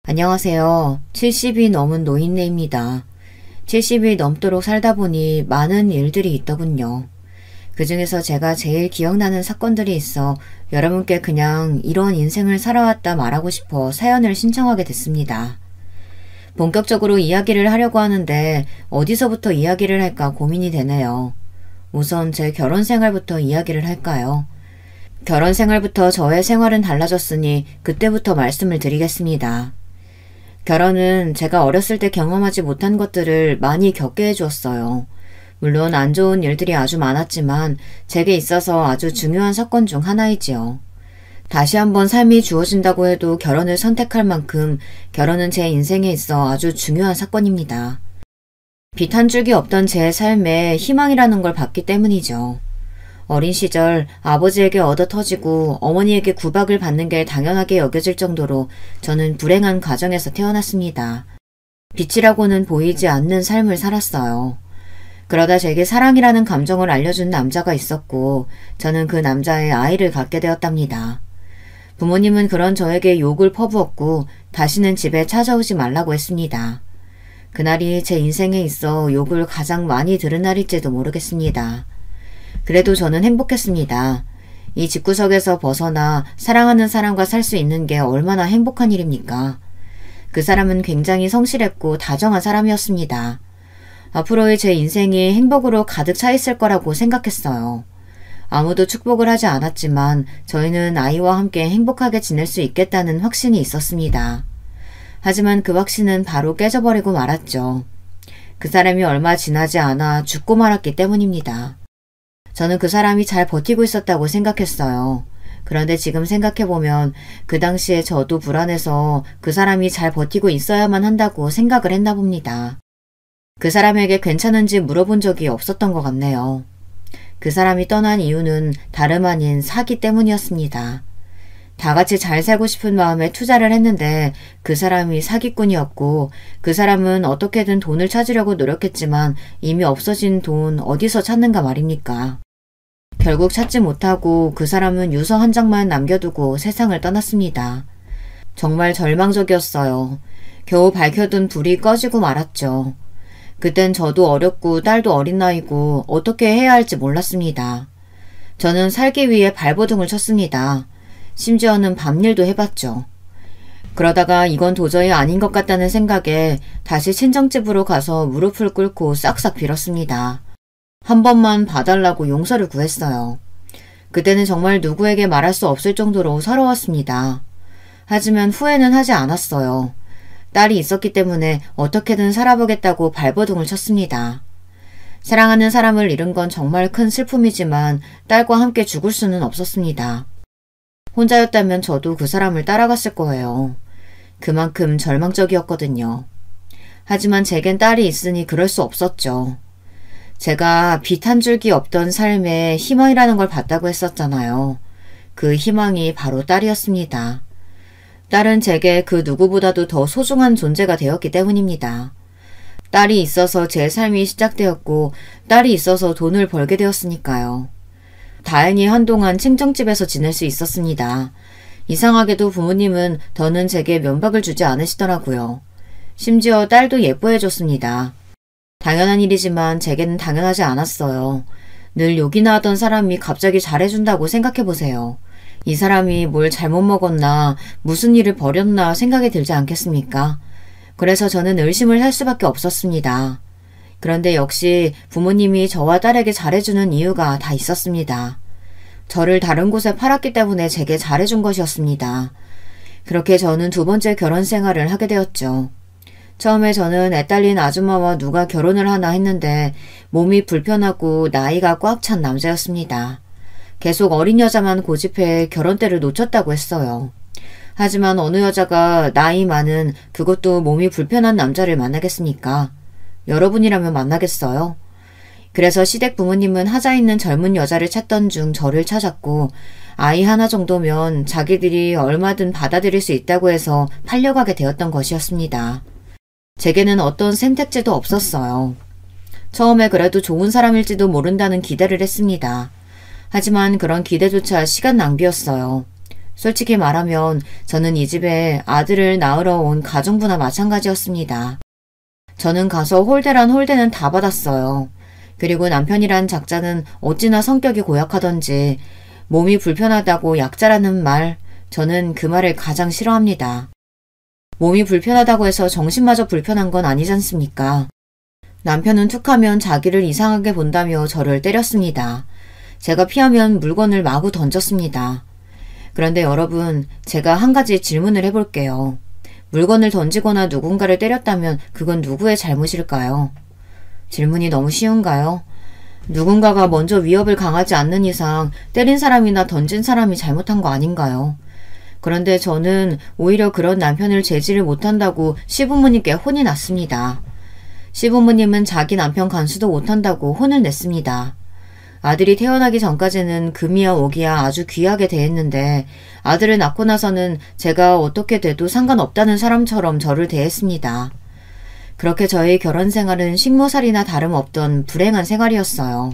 안녕하세요. 70이 넘은 노인네입니다. 70이 넘도록 살다 보니 많은 일들이 있더군요. 그 중에서 제가 제일 기억나는 사건들이 있어 여러분께 그냥 이런 인생을 살아왔다 말하고 싶어 사연을 신청하게 됐습니다. 본격적으로 이야기를 하려고 하는데 어디서부터 이야기를 할까 고민이 되네요. 우선 제 결혼 생활부터 이야기를 할까요? 결혼 생활부터 저의 생활은 달라졌으니 그때부터 말씀을 드리겠습니다. 결혼은 제가 어렸을 때 경험하지 못한 것들을 많이 겪게 해주었어요. 물론 안 좋은 일들이 아주 많았지만 제게 있어서 아주 중요한 사건 중 하나이지요. 다시 한번 삶이 주어진다고 해도 결혼을 선택할 만큼 결혼은 제 인생에 있어 아주 중요한 사건입니다. 빛 한 줄기 없던 제 삶에 희망이라는 걸 봤기 때문이죠. 어린 시절 아버지에게 얻어터지고 어머니에게 구박을 받는 게 당연하게 여겨질 정도로 저는 불행한 가정에서 태어났습니다. 빛이라고는 보이지 않는 삶을 살았어요. 그러다 제게 사랑이라는 감정을 알려준 남자가 있었고 저는 그 남자의 아이를 갖게 되었답니다. 부모님은 그런 저에게 욕을 퍼부었고 다시는 집에 찾아오지 말라고 했습니다. 그날이 제 인생에 있어 욕을 가장 많이 들은 날일지도 모르겠습니다. 그래도 저는 행복했습니다. 이 집구석에서 벗어나 사랑하는 사람과 살 수 있는 게 얼마나 행복한 일입니까? 그 사람은 굉장히 성실했고 다정한 사람이었습니다. 앞으로의 제 인생이 행복으로 가득 차 있을 거라고 생각했어요. 아무도 축복을 하지 않았지만 저희는 아이와 함께 행복하게 지낼 수 있겠다는 확신이 있었습니다. 하지만 그 확신은 바로 깨져버리고 말았죠. 그 사람이 얼마 지나지 않아 죽고 말았기 때문입니다. 저는 그 사람이 잘 버티고 있었다고 생각했어요. 그런데 지금 생각해보면 그 당시에 저도 불안해서 그 사람이 잘 버티고 있어야만 한다고 생각을 했나 봅니다. 그 사람에게 괜찮은지 물어본 적이 없었던 것 같네요. 그 사람이 떠난 이유는 다름 아닌 사기 때문이었습니다. 다 같이 잘 살고 싶은 마음에 투자를 했는데 그 사람이 사기꾼이었고 그 사람은 어떻게든 돈을 찾으려고 노력했지만 이미 없어진 돈 어디서 찾는가 말입니까? 결국 찾지 못하고 그 사람은 유서 한 장만 남겨두고 세상을 떠났습니다. 정말 절망적이었어요. 겨우 밝혀둔 불이 꺼지고 말았죠. 그땐 저도 어렸고 딸도 어린 나이고 어떻게 해야 할지 몰랐습니다. 저는 살기 위해 발버둥을 쳤습니다. 심지어는 밤일도 해봤죠. 그러다가 이건 도저히 아닌 것 같다는 생각에 다시 친정집으로 가서 무릎을 꿇고 싹싹 빌었습니다. 한 번만 봐달라고 용서를 구했어요. 그때는 정말 누구에게 말할 수 없을 정도로 서러웠습니다. 하지만 후회는 하지 않았어요. 딸이 있었기 때문에 어떻게든 살아보겠다고 발버둥을 쳤습니다. 사랑하는 사람을 잃은 건 정말 큰 슬픔이지만 딸과 함께 죽을 수는 없었습니다. 혼자였다면 저도 그 사람을 따라갔을 거예요. 그만큼 절망적이었거든요. 하지만 제겐 딸이 있으니 그럴 수 없었죠. 제가 빛 한 줄기 없던 삶에 희망이라는 걸 봤다고 했었잖아요. 그 희망이 바로 딸이었습니다. 딸은 제게 그 누구보다도 더 소중한 존재가 되었기 때문입니다. 딸이 있어서 제 삶이 시작되었고 딸이 있어서 돈을 벌게 되었으니까요. 다행히 한동안 친정집에서 지낼 수 있었습니다. 이상하게도 부모님은 더는 제게 면박을 주지 않으시더라고요. 심지어 딸도 예뻐해줬습니다. 당연한 일이지만 제게는 당연하지 않았어요. 늘 욕이나 하던 사람이 갑자기 잘해준다고 생각해보세요. 이 사람이 뭘 잘못 먹었나 무슨 일을 벌였나 생각이 들지 않겠습니까? 그래서 저는 의심을 할 수밖에 없었습니다. 그런데 역시 부모님이 저와 딸에게 잘해주는 이유가 다 있었습니다. 저를 다른 곳에 팔았기 때문에 제게 잘해준 것이었습니다. 그렇게 저는 두 번째 결혼 생활을 하게 되었죠. 처음에 저는 애딸린 아줌마와 누가 결혼을 하나 했는데 몸이 불편하고 나이가 꽉 찬 남자였습니다. 계속 어린 여자만 고집해 결혼 때를 놓쳤다고 했어요. 하지만 어느 여자가 나이 많은 그것도 몸이 불편한 남자를 만나겠습니까? 여러분이라면 만나겠어요? 그래서 시댁 부모님은 하자 있는 젊은 여자를 찾던 중 저를 찾았고 아이 하나 정도면 자기들이 얼마든 받아들일 수 있다고 해서 팔려가게 되었던 것이었습니다. 제게는 어떤 선택지도 없었어요. 처음에 그래도 좋은 사람일지도 모른다는 기대를 했습니다. 하지만 그런 기대조차 시간 낭비였어요. 솔직히 말하면 저는 이 집에 아들을 낳으러 온 가정부나 마찬가지였습니다. 저는 가서 홀대란 홀대는 다 받았어요. 그리고 남편이란 작자는 어찌나 성격이 고약하던지 몸이 불편하다고 약자라는 말, 저는 그 말을 가장 싫어합니다. 몸이 불편하다고 해서 정신마저 불편한 건 아니지 않습니까? 남편은 툭하면 자기를 이상하게 본다며 저를 때렸습니다. 제가 피하면 물건을 마구 던졌습니다. 그런데 여러분, 제가 한 가지 질문을 해볼게요. 물건을 던지거나 누군가를 때렸다면 그건 누구의 잘못일까요? 질문이 너무 쉬운가요? 누군가가 먼저 위협을 강하지 않는 이상 때린 사람이나 던진 사람이 잘못한 거 아닌가요? 그런데 저는 오히려 그런 남편을 제지를 못한다고 시부모님께 혼이 났습니다. 시부모님은 자기 남편 간수도 못한다고 혼을 냈습니다. 아들이 태어나기 전까지는 금이야 오기야 아주 귀하게 대했는데 아들을 낳고 나서는 제가 어떻게 돼도 상관없다는 사람처럼 저를 대했습니다. 그렇게 저의 결혼 생활은 식모살이나 다름없던 불행한 생활이었어요.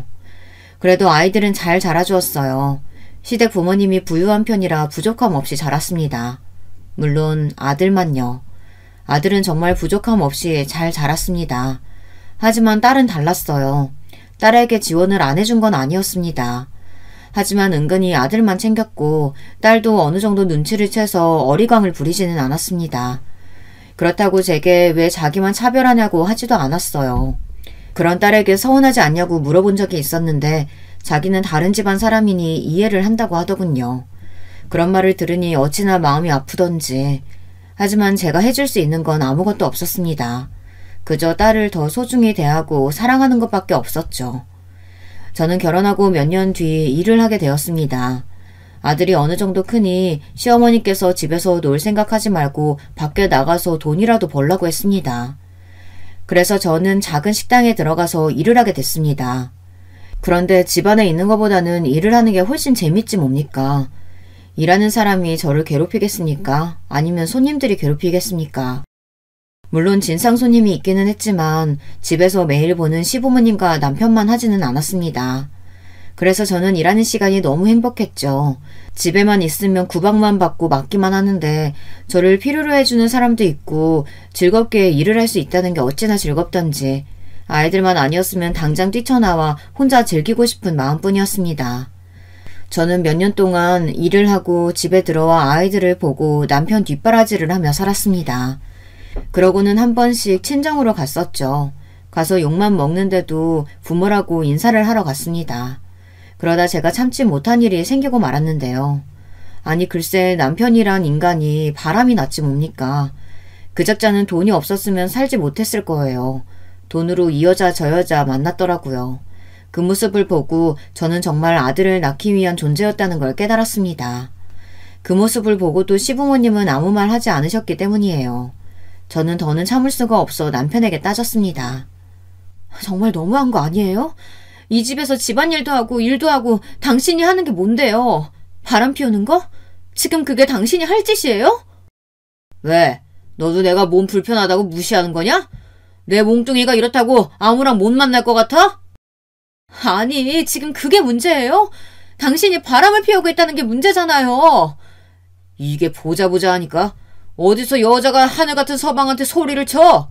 그래도 아이들은 잘 자라주었어요. 시댁 부모님이 부유한 편이라 부족함 없이 자랐습니다. 물론 아들만요. 아들은 정말 부족함 없이 잘 자랐습니다. 하지만 딸은 달랐어요. 딸에게 지원을 안 해준 건 아니었습니다. 하지만 은근히 아들만 챙겼고 딸도 어느 정도 눈치를 채서 어리광을 부리지는 않았습니다. 그렇다고 제게 왜 자기만 차별하냐고 하지도 않았어요. 그런 딸에게 서운하지 않냐고 물어본 적이 있었는데 자기는 다른 집안 사람이니 이해를 한다고 하더군요. 그런 말을 들으니 어찌나 마음이 아프던지. 하지만 제가 해줄 수 있는 건 아무것도 없었습니다. 그저 딸을 더 소중히 대하고 사랑하는 것밖에 없었죠. 저는 결혼하고 몇 년 뒤 일을 하게 되었습니다. 아들이 어느 정도 크니 시어머니께서 집에서 놀 생각하지 말고 밖에 나가서 돈이라도 벌라고 했습니다. 그래서 저는 작은 식당에 들어가서 일을 하게 됐습니다. 그런데 집안에 있는 것보다는 일을 하는 게 훨씬 재밌지 뭡니까? 일하는 사람이 저를 괴롭히겠습니까? 아니면 손님들이 괴롭히겠습니까? 물론 진상 손님이 있기는 했지만 집에서 매일 보는 시부모님과 남편만 하지는 않았습니다. 그래서 저는 일하는 시간이 너무 행복했죠. 집에만 있으면 구박만 받고 맞기만 하는데 저를 필요로 해주는 사람도 있고 즐겁게 일을 할 수 있다는 게 어찌나 즐겁던지 아이들만 아니었으면 당장 뛰쳐나와 혼자 즐기고 싶은 마음뿐이었습니다. 저는 몇 년 동안 일을 하고 집에 들어와 아이들을 보고 남편 뒷바라지를 하며 살았습니다. 그러고는 한 번씩 친정으로 갔었죠. 가서 욕만 먹는데도 부모라고 인사를 하러 갔습니다. 그러다 제가 참지 못한 일이 생기고 말았는데요. 아니 글쎄 남편이란 인간이 바람이 났지 뭡니까. 그 작자는 돈이 없었으면 살지 못했을 거예요. 돈으로 이 여자 저 여자 만났더라고요. 그 모습을 보고 저는 정말 아들을 낳기 위한 존재였다는 걸 깨달았습니다. 그 모습을 보고도 시부모님은 아무 말 하지 않으셨기 때문이에요. 저는 더는 참을 수가 없어 남편에게 따졌습니다. 정말 너무한 거 아니에요? 이 집에서 집안일도 하고 일도 하고 당신이 하는 게 뭔데요? 바람 피우는 거? 지금 그게 당신이 할 짓이에요? 왜? 너도 내가 몸 불편하다고 무시하는 거냐? 내 몽둥이가 이렇다고 아무랑 못 만날 것 같아? 아니, 지금 그게 문제예요? 당신이 바람을 피우고 있다는 게 문제잖아요. 이게 보자 하니까 어디서 여자가 하늘 같은 서방한테 소리를 쳐?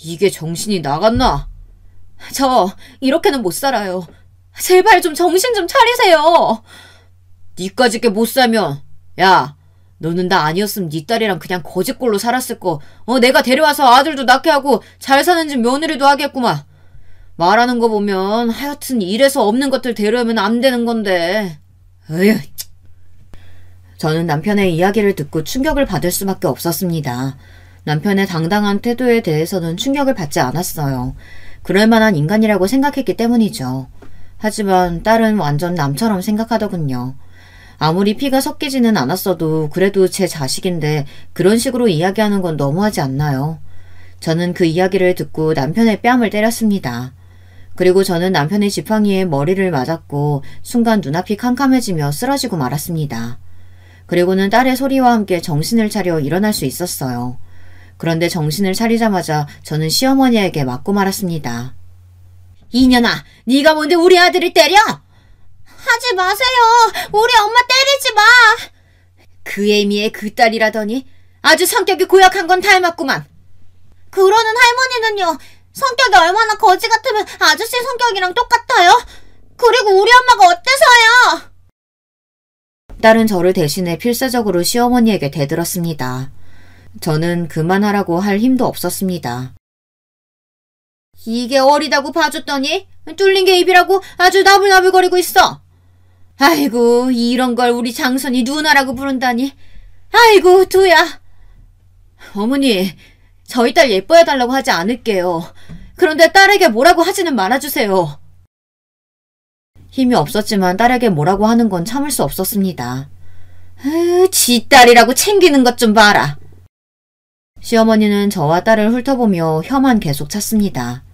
이게 정신이 나갔나? 저 이렇게는 못 살아요. 제발 좀 정신 좀 차리세요. 니까짓게 못 살면 야 너는 나 아니었으면 니 딸이랑 그냥 거지꼴로 살았을 거. 내가 데려와서 아들도 낳게 하고 잘 사는 집 며느리도 하겠구만. 말하는 거 보면 하여튼 이래서 없는 것들 데려오면 안 되는 건데. 에휴. 저는 남편의 이야기를 듣고 충격을 받을 수밖에 없었습니다. 남편의 당당한 태도에 대해서는 충격을 받지 않았어요. 그럴 만한 인간이라고 생각했기 때문이죠. 하지만 딸은 완전 남처럼 생각하더군요. 아무리 피가 섞이지는 않았어도 그래도 제 자식인데 그런 식으로 이야기하는 건 너무하지 않나요? 저는 그 이야기를 듣고 남편의 뺨을 때렸습니다. 그리고 저는 남편의 지팡이에 머리를 맞았고 순간 눈앞이 캄캄해지며 쓰러지고 말았습니다. 그리고는 딸의 소리와 함께 정신을 차려 일어날 수 있었어요. 그런데 정신을 차리자마자 저는 시어머니에게 맞고 말았습니다. 이년아, 네가 뭔데 우리 아들을 때려? 하지 마세요. 우리 엄마 때리지 마. 그 애미의 그 딸이라더니 아주 성격이 고약한 건 닮았구만. 그러는 할머니는요. 성격이 얼마나 거지 같으면 아저씨 성격이랑 똑같아요? 그리고 우리 엄마가 어때서요? 딸은 저를 대신해 필사적으로 시어머니에게 대들었습니다. 저는 그만하라고 할 힘도 없었습니다. 이게 어리다고 봐줬더니 뚫린 게 입이라고 아주 나불나불거리고 있어. 아이고, 이런 걸 우리 장손이 누나라고 부른다니. 아이고, 두야. 어머니, 저희 딸 예뻐해달라고 하지 않을게요. 그런데 딸에게 뭐라고 하지는 말아주세요. 힘이 없었지만 딸에게 뭐라고 하는 건 참을 수 없었습니다. 지 딸이라고 챙기는 것 좀 봐라. 시어머니는 저와 딸을 훑어보며 혀만 계속 찼습니다.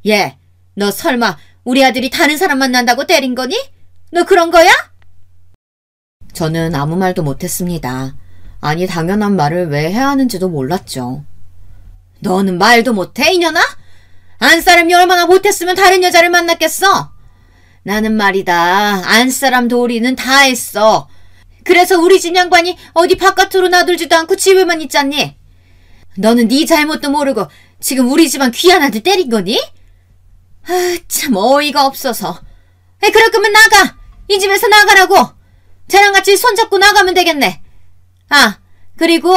얘, 너 설마 우리 아들이 다른 사람 만난다고 때린 거니? 너 그런 거야? 저는 아무 말도 못했습니다. 아니, 당연한 말을 왜 해야 하는지도 몰랐죠. 너는 말도 못해, 이년아? 안사람이 얼마나 못했으면 다른 여자를 만났겠어? 나는 말이다, 안사람 도리는 다 했어. 그래서 우리 집 양반이 어디 바깥으로 나돌지도 않고 집에만 있잖니? 너는 네 잘못도 모르고 지금 우리 집안 귀한 아들 때린 거니? 참 어이가 없어서. 그럴 거면 나가! 이 집에서 나가라고! 쟤랑 같이 손잡고 나가면 되겠네. 아, 그리고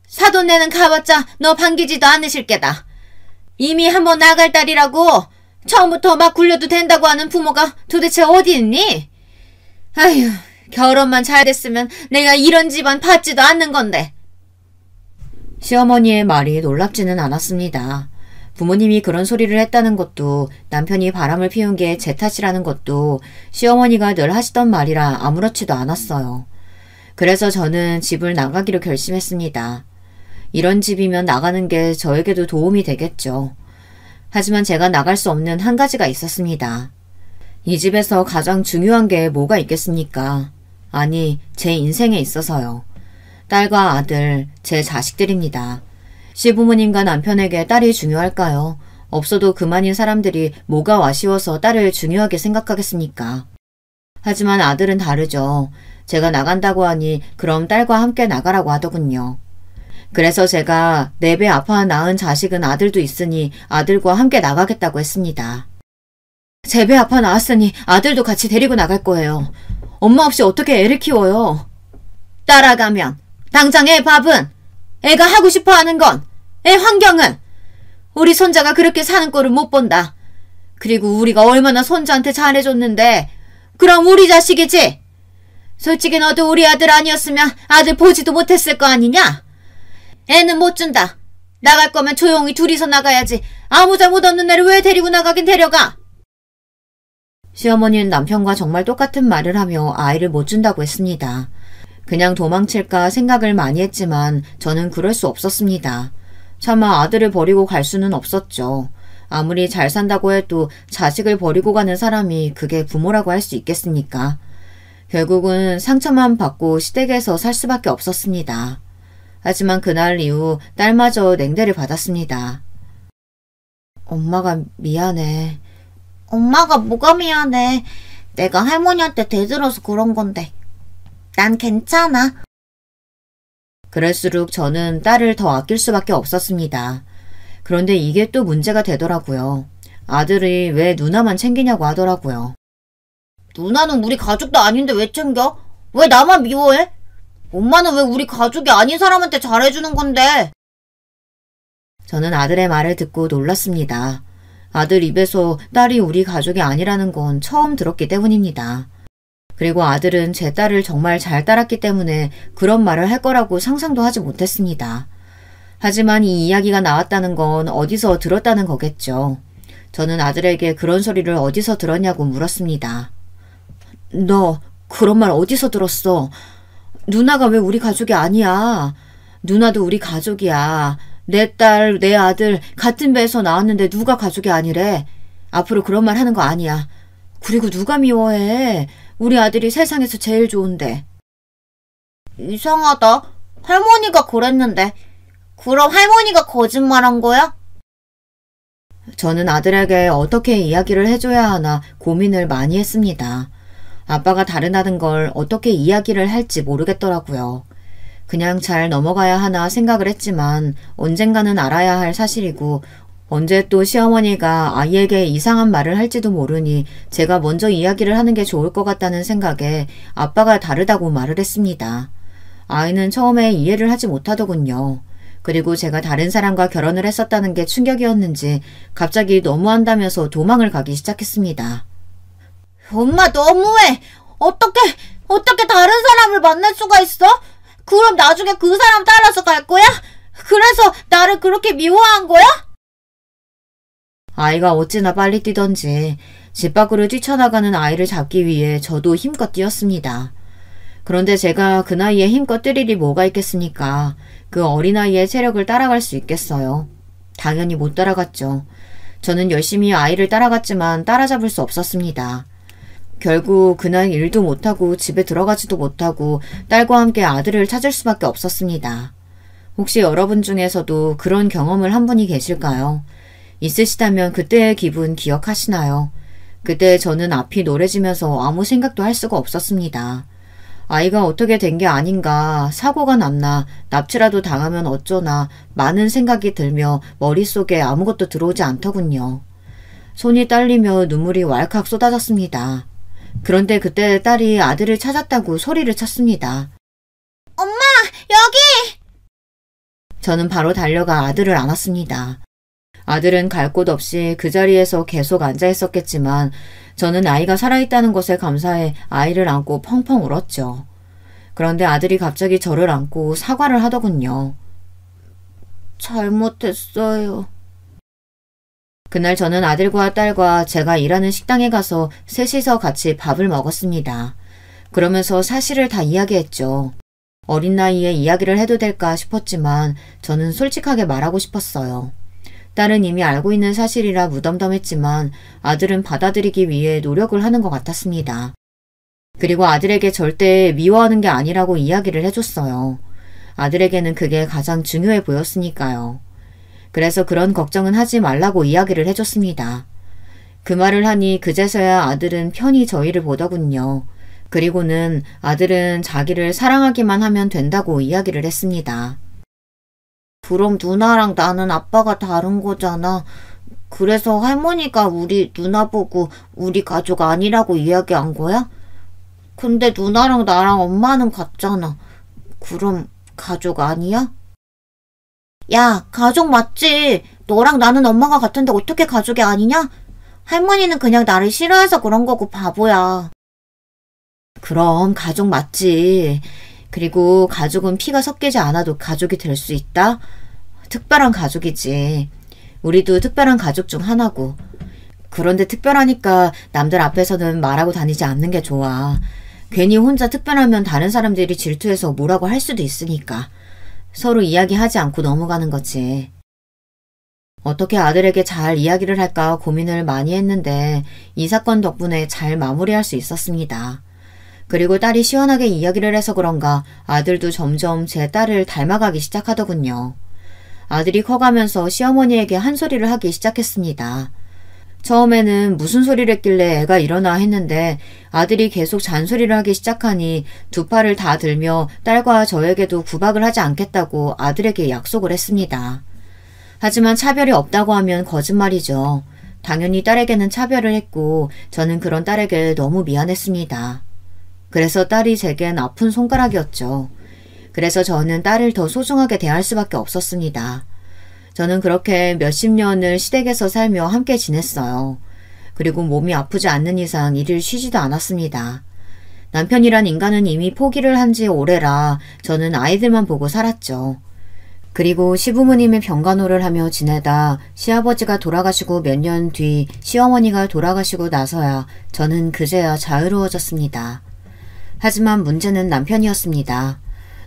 사돈 내는 가봤자 너 반기지도 않으실 게다. 이미 한번 나갈 딸이라고 처음부터 막 굴려도 된다고 하는 부모가 도대체 어디 있니? 아휴, 결혼만 잘 됐으면 내가 이런 집안 받지도 않는 건데. 시어머니의 말이 놀랍지는 않았습니다. 부모님이 그런 소리를 했다는 것도, 남편이 바람을 피운 게 제 탓이라는 것도 시어머니가 늘 하시던 말이라 아무렇지도 않았어요. 그래서 저는 집을 나가기로 결심했습니다. 이런 집이면 나가는 게 저에게도 도움이 되겠죠. 하지만 제가 나갈 수 없는 한 가지가 있었습니다. 이 집에서 가장 중요한 게 뭐가 있겠습니까? 아니, 제 인생에 있어서요. 딸과 아들, 제 자식들입니다. 시부모님과 남편에게 딸이 중요할까요? 없어도 그만인 사람들이 뭐가 아쉬워서 딸을 중요하게 생각하겠습니까? 하지만 아들은 다르죠. 제가 나간다고 하니 그럼 딸과 함께 나가라고 하더군요. 그래서 제가 4배 아파 낳은 자식은 아들도 있으니 아들과 함께 나가겠다고 했습니다. 제 배 아파 낳았으니 아들도 같이 데리고 나갈 거예요. 엄마 없이 어떻게 애를 키워요? 따라가면 당장 애 밥은, 애가 하고 싶어 하는 건, 애 환경은 우리 손자가 그렇게 사는 꼴을 못 본다. 그리고 우리가 얼마나 손자한테 잘해줬는데 그럼 우리 자식이지? 솔직히 너도 우리 아들 아니었으면 아들 보지도 못했을 거 아니냐? 애는 못 준다. 나갈 거면 조용히 둘이서 나가야지. 아무 잘못 없는 애를 왜 데리고 나가긴 데려가? 시어머니는 남편과 정말 똑같은 말을 하며 아이를 못 준다고 했습니다. 그냥 도망칠까 생각을 많이 했지만 저는 그럴 수 없었습니다. 차마 아들을 버리고 갈 수는 없었죠. 아무리 잘 산다고 해도 자식을 버리고 가는 사람이 그게 부모라고 할 수 있겠습니까? 결국은 상처만 받고 시댁에서 살 수밖에 없었습니다. 하지만 그날 이후 딸마저 냉대를 받았습니다. 엄마가 미안해. 엄마가 뭐가 미안해. 내가 할머니한테 대들어서 그런 건데. 난 괜찮아. 그럴수록 저는 딸을 더 아낄 수밖에 없었습니다. 그런데 이게 또 문제가 되더라고요. 아들이 왜 누나만 챙기냐고 하더라고요. 누나는 우리 가족도 아닌데 왜 챙겨? 왜 나만 미워해? 엄마는 왜 우리 가족이 아닌 사람한테 잘해주는 건데? 저는 아들의 말을 듣고 놀랐습니다. 아들 입에서 딸이 우리 가족이 아니라는 건 처음 들었기 때문입니다. 그리고 아들은 제 딸을 정말 잘 따랐기 때문에 그런 말을 할 거라고 상상도 하지 못했습니다. 하지만 이 이야기가 나왔다는 건 어디서 들었다는 거겠죠. 저는 아들에게 그런 소리를 어디서 들었냐고 물었습니다. 너 그런 말 어디서 들었어? 누나가 왜 우리 가족이 아니야? 누나도 우리 가족이야. 내 딸, 내 아들 같은 배에서 나왔는데 누가 가족이 아니래? 앞으로 그런 말 하는 거 아니야. 그리고 누가 미워해? 우리 아들이 세상에서 제일 좋은데. 이상하다. 할머니가 그랬는데. 그럼 할머니가 거짓말한 거야? 저는 아들에게 어떻게 이야기를 해줘야 하나 고민을 많이 했습니다. 아빠가 다르다는 걸 어떻게 이야기를 할지 모르겠더라고요. 그냥 잘 넘어가야 하나 생각을 했지만 언젠가는 알아야 할 사실이고 언제 또 시어머니가 아이에게 이상한 말을 할지도 모르니 제가 먼저 이야기를 하는 게 좋을 것 같다는 생각에 아빠가 다르다고 말을 했습니다. 아이는 처음에 이해를 하지 못하더군요. 그리고 제가 다른 사람과 결혼을 했었다는 게 충격이었는지 갑자기 너무한다면서 도망을 가기 시작했습니다. 엄마 너무해. 어떻게 다른 사람을 만날 수가 있어? 그럼 나중에 그 사람 따라서 갈 거야? 그래서 나를 그렇게 미워한 거야? 아이가 어찌나 빨리 뛰던지 집 밖으로 뛰쳐나가는 아이를 잡기 위해 저도 힘껏 뛰었습니다. 그런데 제가 그 나이에 힘껏 뛸 일이 뭐가 있겠습니까? 그 어린아이의 체력을 따라갈 수 있겠어요? 당연히 못 따라갔죠. 저는 열심히 아이를 따라갔지만 따라잡을 수 없었습니다. 결국 그날 일도 못하고 집에 들어가지도 못하고 딸과 함께 아들을 찾을 수밖에 없었습니다. 혹시 여러분 중에서도 그런 경험을 한 분이 계실까요? 있으시다면 그때의 기분 기억하시나요? 그때 저는 앞이 노래지면서 아무 생각도 할 수가 없었습니다. 아이가 어떻게 된 게 아닌가, 사고가 났나, 납치라도 당하면 어쩌나 많은 생각이 들며 머릿속에 아무것도 들어오지 않더군요. 손이 떨리며 눈물이 왈칵 쏟아졌습니다. 그런데 그때 딸이 아들을 찾았다고 소리를 쳤습니다. 엄마, 여기! 저는 바로 달려가 아들을 안았습니다. 아들은 갈 곳 없이 그 자리에서 계속 앉아 있었겠지만 저는 아이가 살아있다는 것에 감사해 아이를 안고 펑펑 울었죠. 그런데 아들이 갑자기 저를 안고 사과를 하더군요. 잘못했어요. 그날 저는 아들과 딸과 제가 일하는 식당에 가서 셋이서 같이 밥을 먹었습니다. 그러면서 사실을 다 이야기했죠. 어린 나이에 이야기를 해도 될까 싶었지만 저는 솔직하게 말하고 싶었어요. 딸은 이미 알고 있는 사실이라 무덤덤했지만 아들은 받아들이기 위해 노력을 하는 것 같았습니다. 그리고 아들에게 절대 미워하는 게 아니라고 이야기를 해줬어요. 아들에게는 그게 가장 중요해 보였으니까요. 그래서 그런 걱정은 하지 말라고 이야기를 해줬습니다. 그 말을 하니 그제서야 아들은 편히 저희를 보더군요. 그리고는 아들은 자기를 사랑하기만 하면 된다고 이야기를 했습니다. 그럼 누나랑 나는 아빠가 다른 거잖아. 그래서 할머니가 우리 누나 보고 우리 가족 아니라고 이야기한 거야? 근데 누나랑 나랑 엄마는 같잖아. 그럼 가족 아니야? 야, 가족 맞지. 너랑 나는 엄마가 같은데 어떻게 가족이 아니냐? 할머니는 그냥 나를 싫어해서 그런 거고 바보야. 그럼 가족 맞지. 그리고 가족은 피가 섞이지 않아도 가족이 될 수 있다? 특별한 가족이지. 우리도 특별한 가족 중 하나고. 그런데 특별하니까 남들 앞에서는 말하고 다니지 않는 게 좋아. 괜히 혼자 특별하면 다른 사람들이 질투해서 뭐라고 할 수도 있으니까. 서로 이야기하지 않고 넘어가는 거지. 어떻게 아들에게 잘 이야기를 할까 고민을 많이 했는데 이 사건 덕분에 잘 마무리할 수 있었습니다. 그리고 딸이 시원하게 이야기를 해서 그런가 아들도 점점 제 딸을 닮아가기 시작하더군요. 아들이 커가면서 시어머니에게 한 소리를 하기 시작했습니다. 처음에는 무슨 소리를 했길래 애가 이러나 했는데 아들이 계속 잔소리를 하기 시작하니 두 팔을 다 들며 딸과 저에게도 구박을 하지 않겠다고 아들에게 약속을 했습니다. 하지만 차별이 없다고 하면 거짓말이죠. 당연히 딸에게는 차별을 했고 저는 그런 딸에게 너무 미안했습니다. 그래서 딸이 제겐 아픈 손가락이었죠. 그래서 저는 딸을 더 소중하게 대할 수밖에 없었습니다. 저는 그렇게 몇십 년을 시댁에서 살며 함께 지냈어요. 그리고 몸이 아프지 않는 이상 일을 쉬지도 않았습니다. 남편이란 인간은 이미 포기를 한 지 오래라 저는 아이들만 보고 살았죠. 그리고 시부모님의 병간호를 하며 지내다 시아버지가 돌아가시고 몇 년 뒤 시어머니가 돌아가시고 나서야 저는 그제야 자유로워졌습니다. 하지만 문제는 남편이었습니다.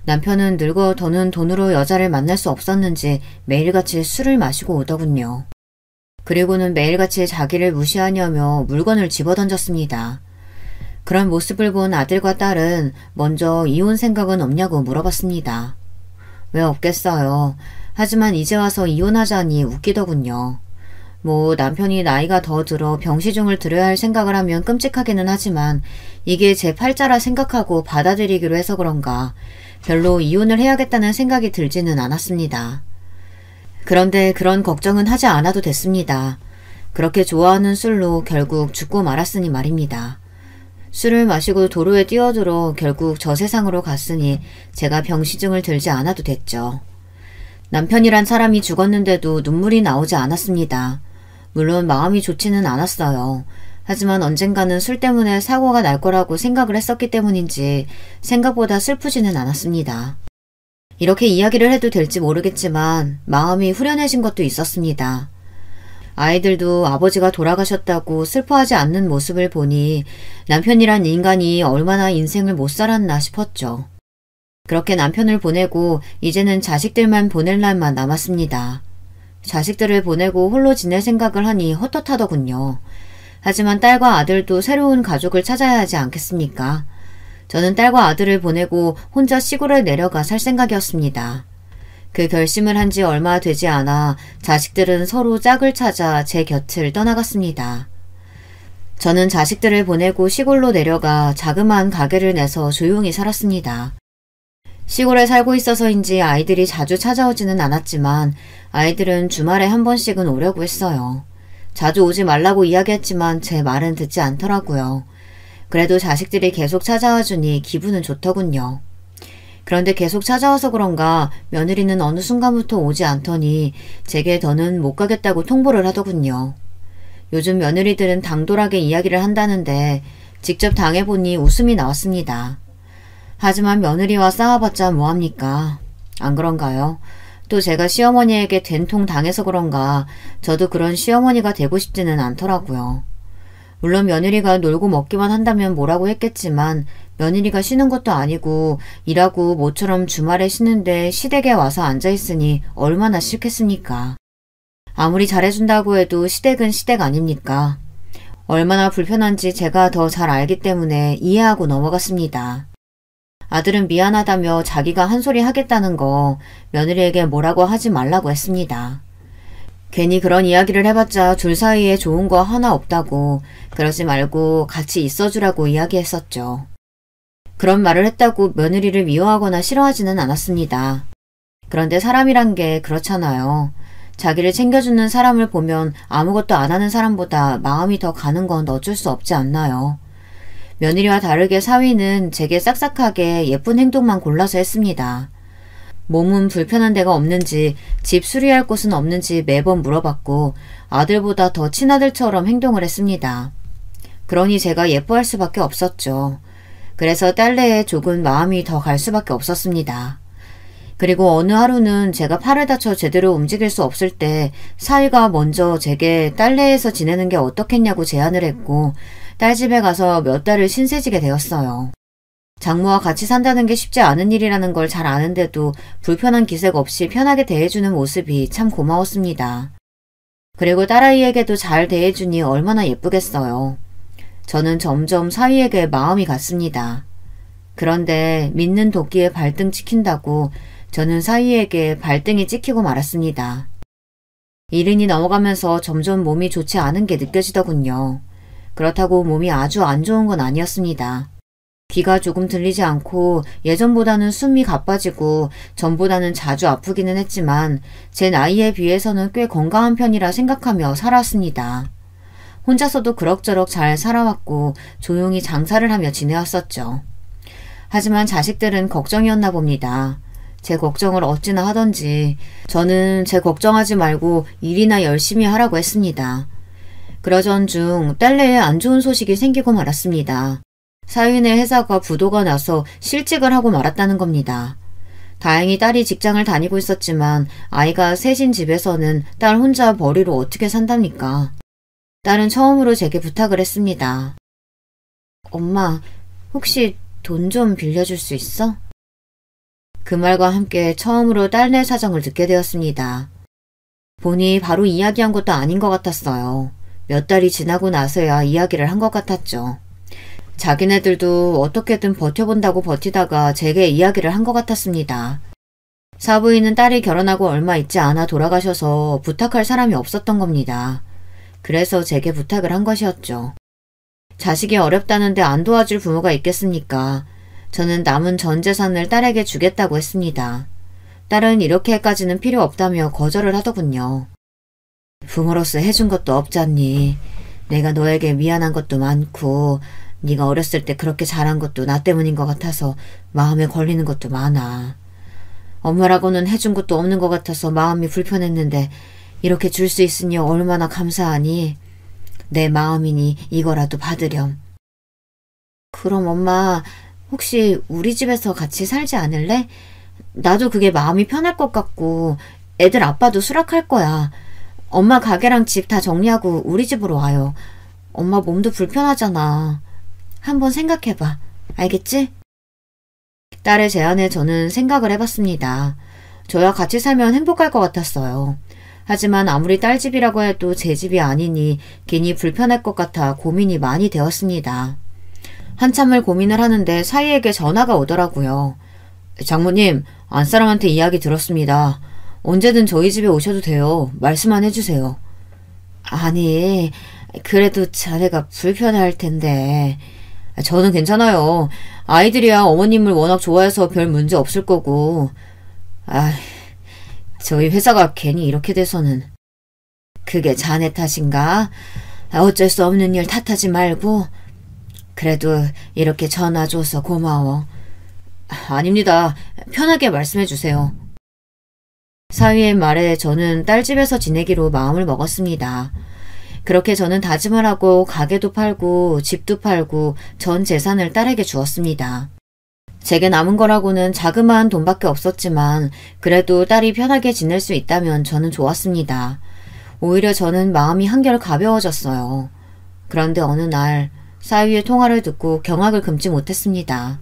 남편은 늙어 더는 돈으로 여자를 만날 수 없었는지 매일같이 술을 마시고 오더군요. 그리고는 매일같이 자기를 무시하냐며 물건을 집어던졌습니다. 그런 모습을 본 아들과 딸은 먼저 이혼 생각은 없냐고 물어봤습니다. 왜 없겠어요. 하지만 이제 와서 이혼하자니 웃기더군요. 뭐 남편이 나이가 더 들어 병시중을 들여야 할 생각을 하면 끔찍하기는 하지만 이게 제 팔자라 생각하고 받아들이기로 해서 그런가 별로 이혼을 해야겠다는 생각이 들지는 않았습니다. 그런데 그런 걱정은 하지 않아도 됐습니다. 그렇게 좋아하는 술로 결국 죽고 말았으니 말입니다. 술을 마시고 도로에 뛰어들어 결국 저 세상으로 갔으니 제가 병시증을 들지 않아도 됐죠. 남편이란 사람이 죽었는데도 눈물이 나오지 않았습니다. 물론 마음이 좋지는 않았어요. 하지만 언젠가는 술 때문에 사고가 날 거라고 생각을 했었기 때문인지 생각보다 슬프지는 않았습니다. 이렇게 이야기를 해도 될지 모르겠지만 마음이 후련해진 것도 있었습니다. 아이들도 아버지가 돌아가셨다고 슬퍼하지 않는 모습을 보니 남편이란 인간이 얼마나 인생을 못 살았나 싶었죠. 그렇게 남편을 보내고 이제는 자식들만 보낼 날만 남았습니다. 자식들을 보내고 홀로 지낼 생각을 하니 헛헛하더군요. 하지만 딸과 아들도 새로운 가족을 찾아야 하지 않겠습니까? 저는 딸과 아들을 보내고 혼자 시골에 내려가 살 생각이었습니다. 그 결심을 한 지 얼마 되지 않아 자식들은 서로 짝을 찾아 제 곁을 떠나갔습니다. 저는 자식들을 보내고 시골로 내려가 자그마한 가게를 내서 조용히 살았습니다. 시골에 살고 있어서인지 아이들이 자주 찾아오지는 않았지만 아이들은 주말에 한 번씩은 오려고 했어요. 자주 오지 말라고 이야기했지만 제 말은 듣지 않더라고요. 그래도 자식들이 계속 찾아와 주니 기분은 좋더군요. 그런데 계속 찾아와서 그런가 며느리는 어느 순간부터 오지 않더니 제게 더는 못 가겠다고 통보를 하더군요. 요즘 며느리들은 당돌하게 이야기를 한다는데 직접 당해보니 웃음이 나왔습니다. 하지만 며느리와 싸워봤자 뭐합니까? 안 그런가요? 또 제가 시어머니에게 된통 당해서 그런가 저도 그런 시어머니가 되고 싶지는 않더라고요. 물론 며느리가 놀고 먹기만 한다면 뭐라고 했겠지만 며느리가 쉬는 것도 아니고 일하고 모처럼 주말에 쉬는데 시댁에 와서 앉아있으니 얼마나 싫겠습니까? 아무리 잘해준다고 해도 시댁은 시댁 아닙니까? 얼마나 불편한지 제가 더 잘 알기 때문에 이해하고 넘어갔습니다. 아들은 미안하다며 자기가 한 소리 하겠다는 거 며느리에게 뭐라고 하지 말라고 했습니다. 괜히 그런 이야기를 해봤자 둘 사이에 좋은 거 하나 없다고 그러지 말고 같이 있어주라고 이야기했었죠. 그런 말을 했다고 며느리를 미워하거나 싫어하지는 않았습니다. 그런데 사람이란 게 그렇잖아요. 자기를 챙겨주는 사람을 보면 아무것도 안 하는 사람보다 마음이 더 가는 건 어쩔 수 없지 않나요? 며느리와 다르게 사위는 제게 싹싹하게 예쁜 행동만 골라서 했습니다. 몸은 불편한 데가 없는지 집 수리할 곳은 없는지 매번 물어봤고 아들보다 더 친아들처럼 행동을 했습니다. 그러니 제가 예뻐할 수밖에 없었죠. 그래서 딸내에 조금 마음이 더 갈 수밖에 없었습니다. 그리고 어느 하루는 제가 팔을 다쳐 제대로 움직일 수 없을 때 사위가 먼저 제게 딸내에서 지내는 게 어떻겠냐고 제안을 했고 딸 집에 가서 몇 달을 신세지게 되었어요. 장모와 같이 산다는 게 쉽지 않은 일이라는 걸 잘 아는데도 불편한 기색 없이 편하게 대해주는 모습이 참 고마웠습니다. 그리고 딸아이에게도 잘 대해주니 얼마나 예쁘겠어요. 저는 점점 사위에게 마음이 갔습니다. 그런데 믿는 도끼에 발등 찍힌다고 저는 사위에게 발등이 찍히고 말았습니다. 이른이 넘어가면서 점점 몸이 좋지 않은 게 느껴지더군요. 그렇다고 몸이 아주 안 좋은 건 아니었습니다. 귀가 조금 들리지 않고 예전보다는 숨이 가빠지고 전보다는 자주 아프기는 했지만 제 나이에 비해서는 꽤 건강한 편이라 생각하며 살았습니다. 혼자서도 그럭저럭 잘 살아왔고 조용히 장사를 하며 지내왔었죠. 하지만 자식들은 걱정이었나 봅니다. 제 걱정을 어찌나 하던지 저는 제 걱정하지 말고 일이나 열심히 하라고 했습니다. 그러던 중 딸내에 안 좋은 소식이 생기고 말았습니다. 사위네 회사가 부도가 나서 실직을 하고 말았다는 겁니다. 다행히 딸이 직장을 다니고 있었지만 아이가 셋인 집에서는 딸 혼자 벌이로 어떻게 산답니까? 딸은 처음으로 제게 부탁을 했습니다. 엄마, 혹시 돈 좀 빌려줄 수 있어? 그 말과 함께 처음으로 딸내 사정을 듣게 되었습니다. 보니 바로 이야기한 것도 아닌 것 같았어요. 몇 달이 지나고 나서야 이야기를 한 것 같았죠. 자기네들도 어떻게든 버텨본다고 버티다가 제게 이야기를 한 것 같았습니다. 사부인은 딸이 결혼하고 얼마 있지 않아 돌아가셔서 부탁할 사람이 없었던 겁니다. 그래서 제게 부탁을 한 것이었죠. 자식이 어렵다는데 안 도와줄 부모가 있겠습니까? 저는 남은 전 재산을 딸에게 주겠다고 했습니다. 딸은 이렇게까지는 필요 없다며 거절을 하더군요. 부모로서 해준 것도 없잖니. 내가 너에게 미안한 것도 많고 네가 어렸을 때 그렇게 잘한 것도 나 때문인 것 같아서 마음에 걸리는 것도 많아. 엄마라고는 해준 것도 없는 것 같아서 마음이 불편했는데 이렇게 줄 수 있으니 얼마나 감사하니. 내 마음이니 이거라도 받으렴. 그럼 엄마 혹시 우리 집에서 같이 살지 않을래? 나도 그게 마음이 편할 것 같고 애들 아빠도 수락할 거야. 엄마 가게랑 집 다 정리하고 우리 집으로 와요. 엄마 몸도 불편하잖아. 한번 생각해봐. 알겠지? 딸의 제안에 저는 생각을 해봤습니다. 저야 같이 살면 행복할 것 같았어요. 하지만 아무리 딸 집이라고 해도 제 집이 아니니 괜히 불편할 것 같아 고민이 많이 되었습니다. 한참을 고민을 하는데 사위에게 전화가 오더라고요. 장모님, 안사람한테 이야기 들었습니다. 언제든 저희 집에 오셔도 돼요. 말씀만 해주세요. 아니, 그래도 자네가 불편할 텐데. 저는 괜찮아요. 아이들이야 어머님을 워낙 좋아해서 별 문제 없을 거고. 저희 회사가 괜히 이렇게 돼서는. 그게 자네 탓인가? 어쩔 수 없는 일 탓하지 말고. 그래도 이렇게 전화 줘서 고마워. 아닙니다. 편하게 말씀해 주세요. 사위의 말에 저는 딸집에서 지내기로 마음을 먹었습니다. 그렇게 저는 다짐을 하고 가게도 팔고 집도 팔고 전 재산을 딸에게 주었습니다. 제게 남은 거라고는 자그마한 돈밖에 없었지만 그래도 딸이 편하게 지낼 수 있다면 저는 좋았습니다. 오히려 저는 마음이 한결 가벼워졌어요. 그런데 어느 날 사위의 통화를 듣고 경악을 금치 못했습니다.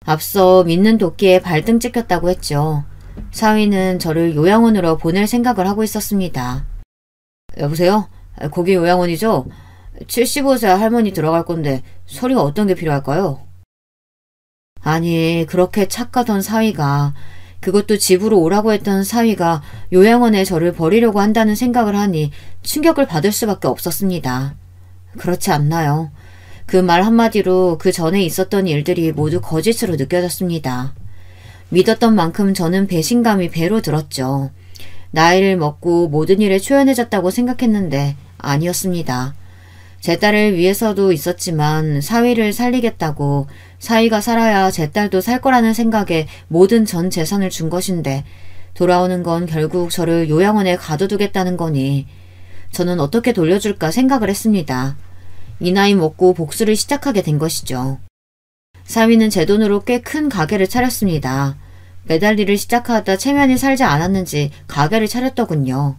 앞서 믿는 도끼에 발등 찍혔다고 했죠. 사위는 저를 요양원으로 보낼 생각을 하고 있었습니다. 여보세요? 거기 요양원이죠? 75세 할머니 들어갈 건데 서류가 어떤 게 필요할까요? 아니, 그렇게 착하던 사위가, 그것도 집으로 오라고 했던 사위가 요양원에 저를 버리려고 한다는 생각을 하니 충격을 받을 수밖에 없었습니다. 그렇지 않나요? 그 말 한마디로 그 전에 있었던 일들이 모두 거짓으로 느껴졌습니다. 믿었던 만큼 저는 배신감이 배로 들었죠. 나이를 먹고 모든 일에 초연해졌다고 생각했는데 아니었습니다. 제 딸을 위해서도 있었지만 사위를 살리겠다고, 사위가 살아야 제 딸도 살 거라는 생각에 모든 전 재산을 준 것인데 돌아오는 건 결국 저를 요양원에 가둬두겠다는 거니 저는 어떻게 돌려줄까 생각을 했습니다. 이 나이 먹고 복수를 시작하게 된 것이죠. 사위는 제 돈으로 꽤 큰 가게를 차렸습니다. 매달 일을 시작하다 체면이 살지 않았는지 가게를 차렸더군요.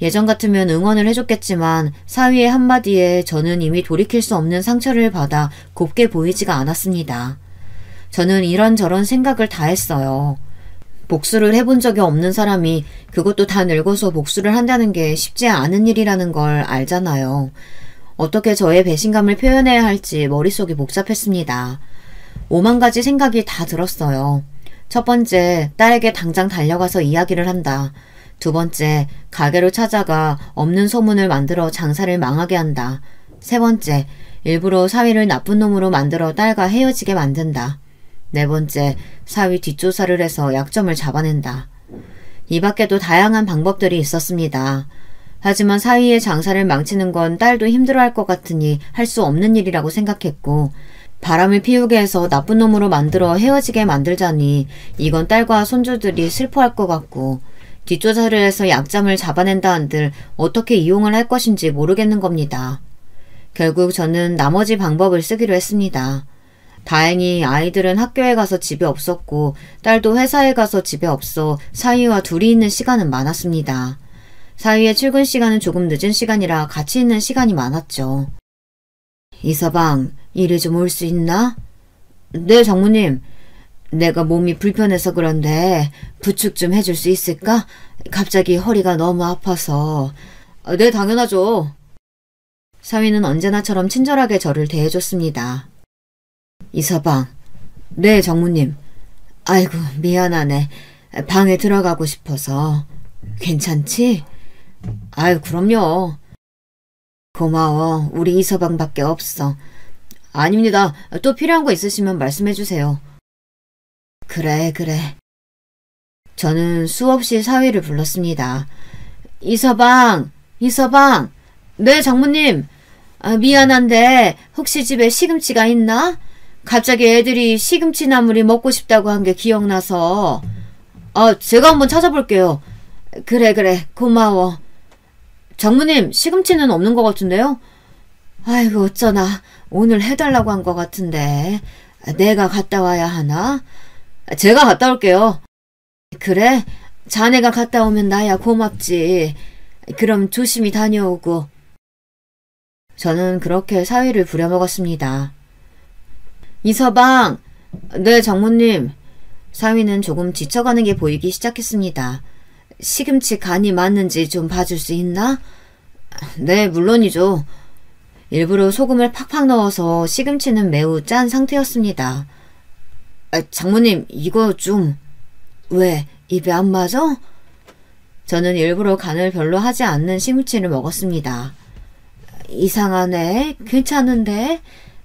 예전 같으면 응원을 해줬겠지만 사위의 한마디에 저는 이미 돌이킬 수 없는 상처를 받아 곱게 보이지가 않았습니다. 저는 이런저런 생각을 다 했어요. 복수를 해본 적이 없는 사람이 그것도 다 늙어서 복수를 한다는 게 쉽지 않은 일이라는 걸 알잖아요. 어떻게 저의 배신감을 표현해야 할지 머릿속이 복잡했습니다. 5만 가지 생각이 다 들었어요. 첫 번째, 딸에게 당장 달려가서 이야기를 한다. 두 번째, 가게로 찾아가 없는 소문을 만들어 장사를 망하게 한다. 세 번째, 일부러 사위를 나쁜 놈으로 만들어 딸과 헤어지게 만든다. 네 번째, 사위 뒷조사를 해서 약점을 잡아낸다. 이 밖에도 다양한 방법들이 있었습니다. 하지만 사위의 장사를 망치는 건 딸도 힘들어할 것 같으니 할 수 없는 일이라고 생각했고, 바람을 피우게 해서 나쁜 놈으로 만들어 헤어지게 만들자니 이건 딸과 손주들이 슬퍼할 것 같고, 뒷조사를 해서 약점을 잡아낸다 한들 어떻게 이용을 할 것인지 모르겠는 겁니다. 결국 저는 나머지 방법을 쓰기로 했습니다. 다행히 아이들은 학교에 가서 집에 없었고 딸도 회사에 가서 집에 없어 사위와 둘이 있는 시간은 많았습니다. 사위의 출근 시간은 조금 늦은 시간이라 같이 있는 시간이 많았죠. 이서방, 이리 좀 올 수 있나? 네, 장모님. 내가 몸이 불편해서 그런데 부축 좀 해줄 수 있을까? 갑자기 허리가 너무 아파서. 네, 당연하죠. 사위는 언제나처럼 친절하게 저를 대해줬습니다. 이서방. 네, 장모님. 아이고, 미안하네. 방에 들어가고 싶어서. 괜찮지? 아유, 그럼요. 고마워. 우리 이서방밖에 없어. 아닙니다. 또 필요한 거 있으시면 말씀해 주세요. 그래. 저는 수없이 사위를 불렀습니다. 이서방! 네, 장모님. 미안한데 혹시 집에 시금치가 있나? 갑자기 애들이 시금치 나물이 먹고 싶다고 한 게 기억나서. 제가 한번 찾아볼게요. 그래, 고마워. 장모님, 시금치는 없는 것 같은데요? 아이고, 어쩌나. 오늘 해달라고 한 것 같은데. 내가 갔다 와야 하나? 제가 갔다 올게요. 그래? 자네가 갔다 오면 나야 고맙지. 그럼 조심히 다녀오고. 저는 그렇게 사위를 부려먹었습니다. 이서방! 네, 장모님. 사위는 조금 지쳐가는 게 보이기 시작했습니다. 시금치 간이 맞는지 좀 봐줄 수 있나? 네, 물론이죠. 일부러 소금을 팍팍 넣어서 시금치는 매우 짠 상태였습니다. 장모님, 이거 좀... 왜, 입에 안 맞아? 저는 일부러 간을 별로 하지 않는 시금치를 먹었습니다. 이상하네? 괜찮은데?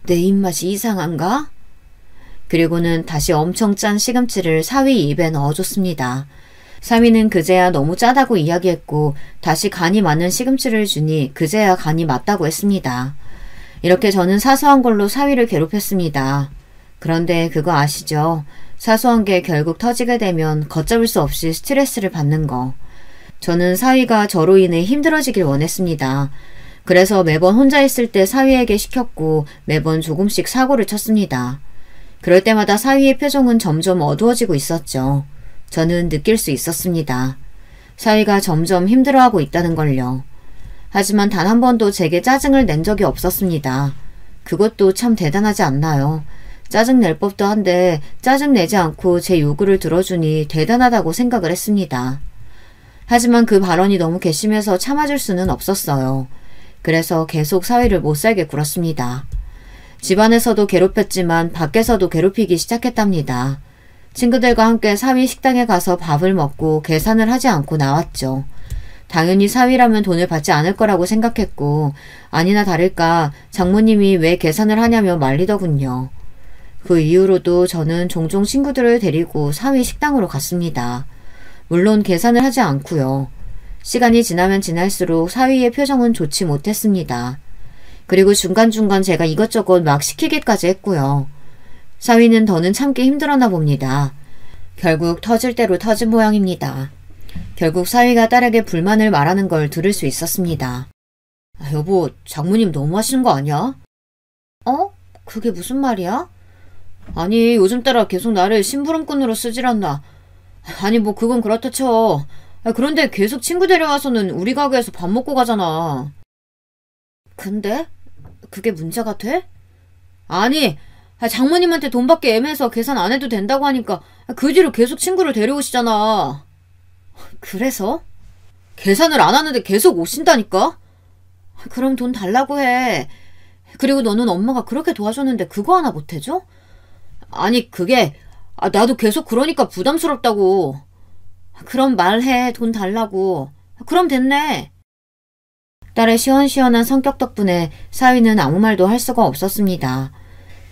내 입맛이 이상한가? 그리고는 다시 엄청 짠 시금치를 사위 입에 넣어줬습니다. 사위는 그제야 너무 짜다고 이야기했고 다시 간이 맞는 시금치를 주니 그제야 간이 맞다고 했습니다. 이렇게 저는 사소한 걸로 사위를 괴롭혔습니다. 그런데 그거 아시죠? 사소한 게 결국 터지게 되면 걷잡을 수 없이 스트레스를 받는 거. 저는 사위가 저로 인해 힘들어지길 원했습니다. 그래서 매번 혼자 있을 때 사위에게 시켰고 매번 조금씩 사고를 쳤습니다. 그럴 때마다 사위의 표정은 점점 어두워지고 있었죠. 저는 느낄 수 있었습니다. 사위가 점점 힘들어하고 있다는 걸요. 하지만 단 한 번도 제게 짜증을 낸 적이 없었습니다. 그것도 참 대단하지 않나요? 짜증 낼 법도 한데 짜증 내지 않고 제 요구를 들어주니 대단하다고 생각을 했습니다. 하지만 그 발언이 너무 괘씸해서 참아줄 수는 없었어요. 그래서 계속 사위를 못살게 굴었습니다. 집안에서도 괴롭혔지만 밖에서도 괴롭히기 시작했답니다. 친구들과 함께 사위 식당에 가서 밥을 먹고 계산을 하지 않고 나왔죠. 당연히 사위라면 돈을 받지 않을 거라고 생각했고 아니나 다를까 장모님이 왜 계산을 하냐며 말리더군요. 그 이후로도 저는 종종 친구들을 데리고 사위 식당으로 갔습니다. 물론 계산을 하지 않고요. 시간이 지나면 지날수록 사위의 표정은 좋지 못했습니다. 그리고 중간중간 제가 이것저것 막 시키기까지 했고요. 사위는 더는 참기 힘들었나 봅니다. 결국 터질 대로 터진 모양입니다. 결국 사위가 딸에게 불만을 말하는 걸 들을 수 있었습니다. 여보, 장모님 너무 하시는 거 아니야? 그게 무슨 말이야? 아니, 요즘 따라 계속 나를 심부름꾼으로 쓰질 않나. 아니, 뭐 그건 그렇다 쳐. 그런데 계속 친구 데려와서는 우리 가게에서 밥 먹고 가잖아. 근데? 그게 문제가 돼? 아니, 장모님한테 돈 받기 애매해서 계산 안 해도 된다고 하니까 그 뒤로 계속 친구를 데려오시잖아. 그래서? 계산을 안 하는데 계속 오신다니까? 그럼 돈 달라고 해. 그리고 너는 엄마가 그렇게 도와줬는데 그거 하나 못해줘? 아니, 그게 나도 계속 그러니까 부담스럽다고. 그럼 말해. 돈 달라고. 그럼 됐네. 딸의 시원시원한 성격 덕분에 사위는 아무 말도 할 수가 없었습니다.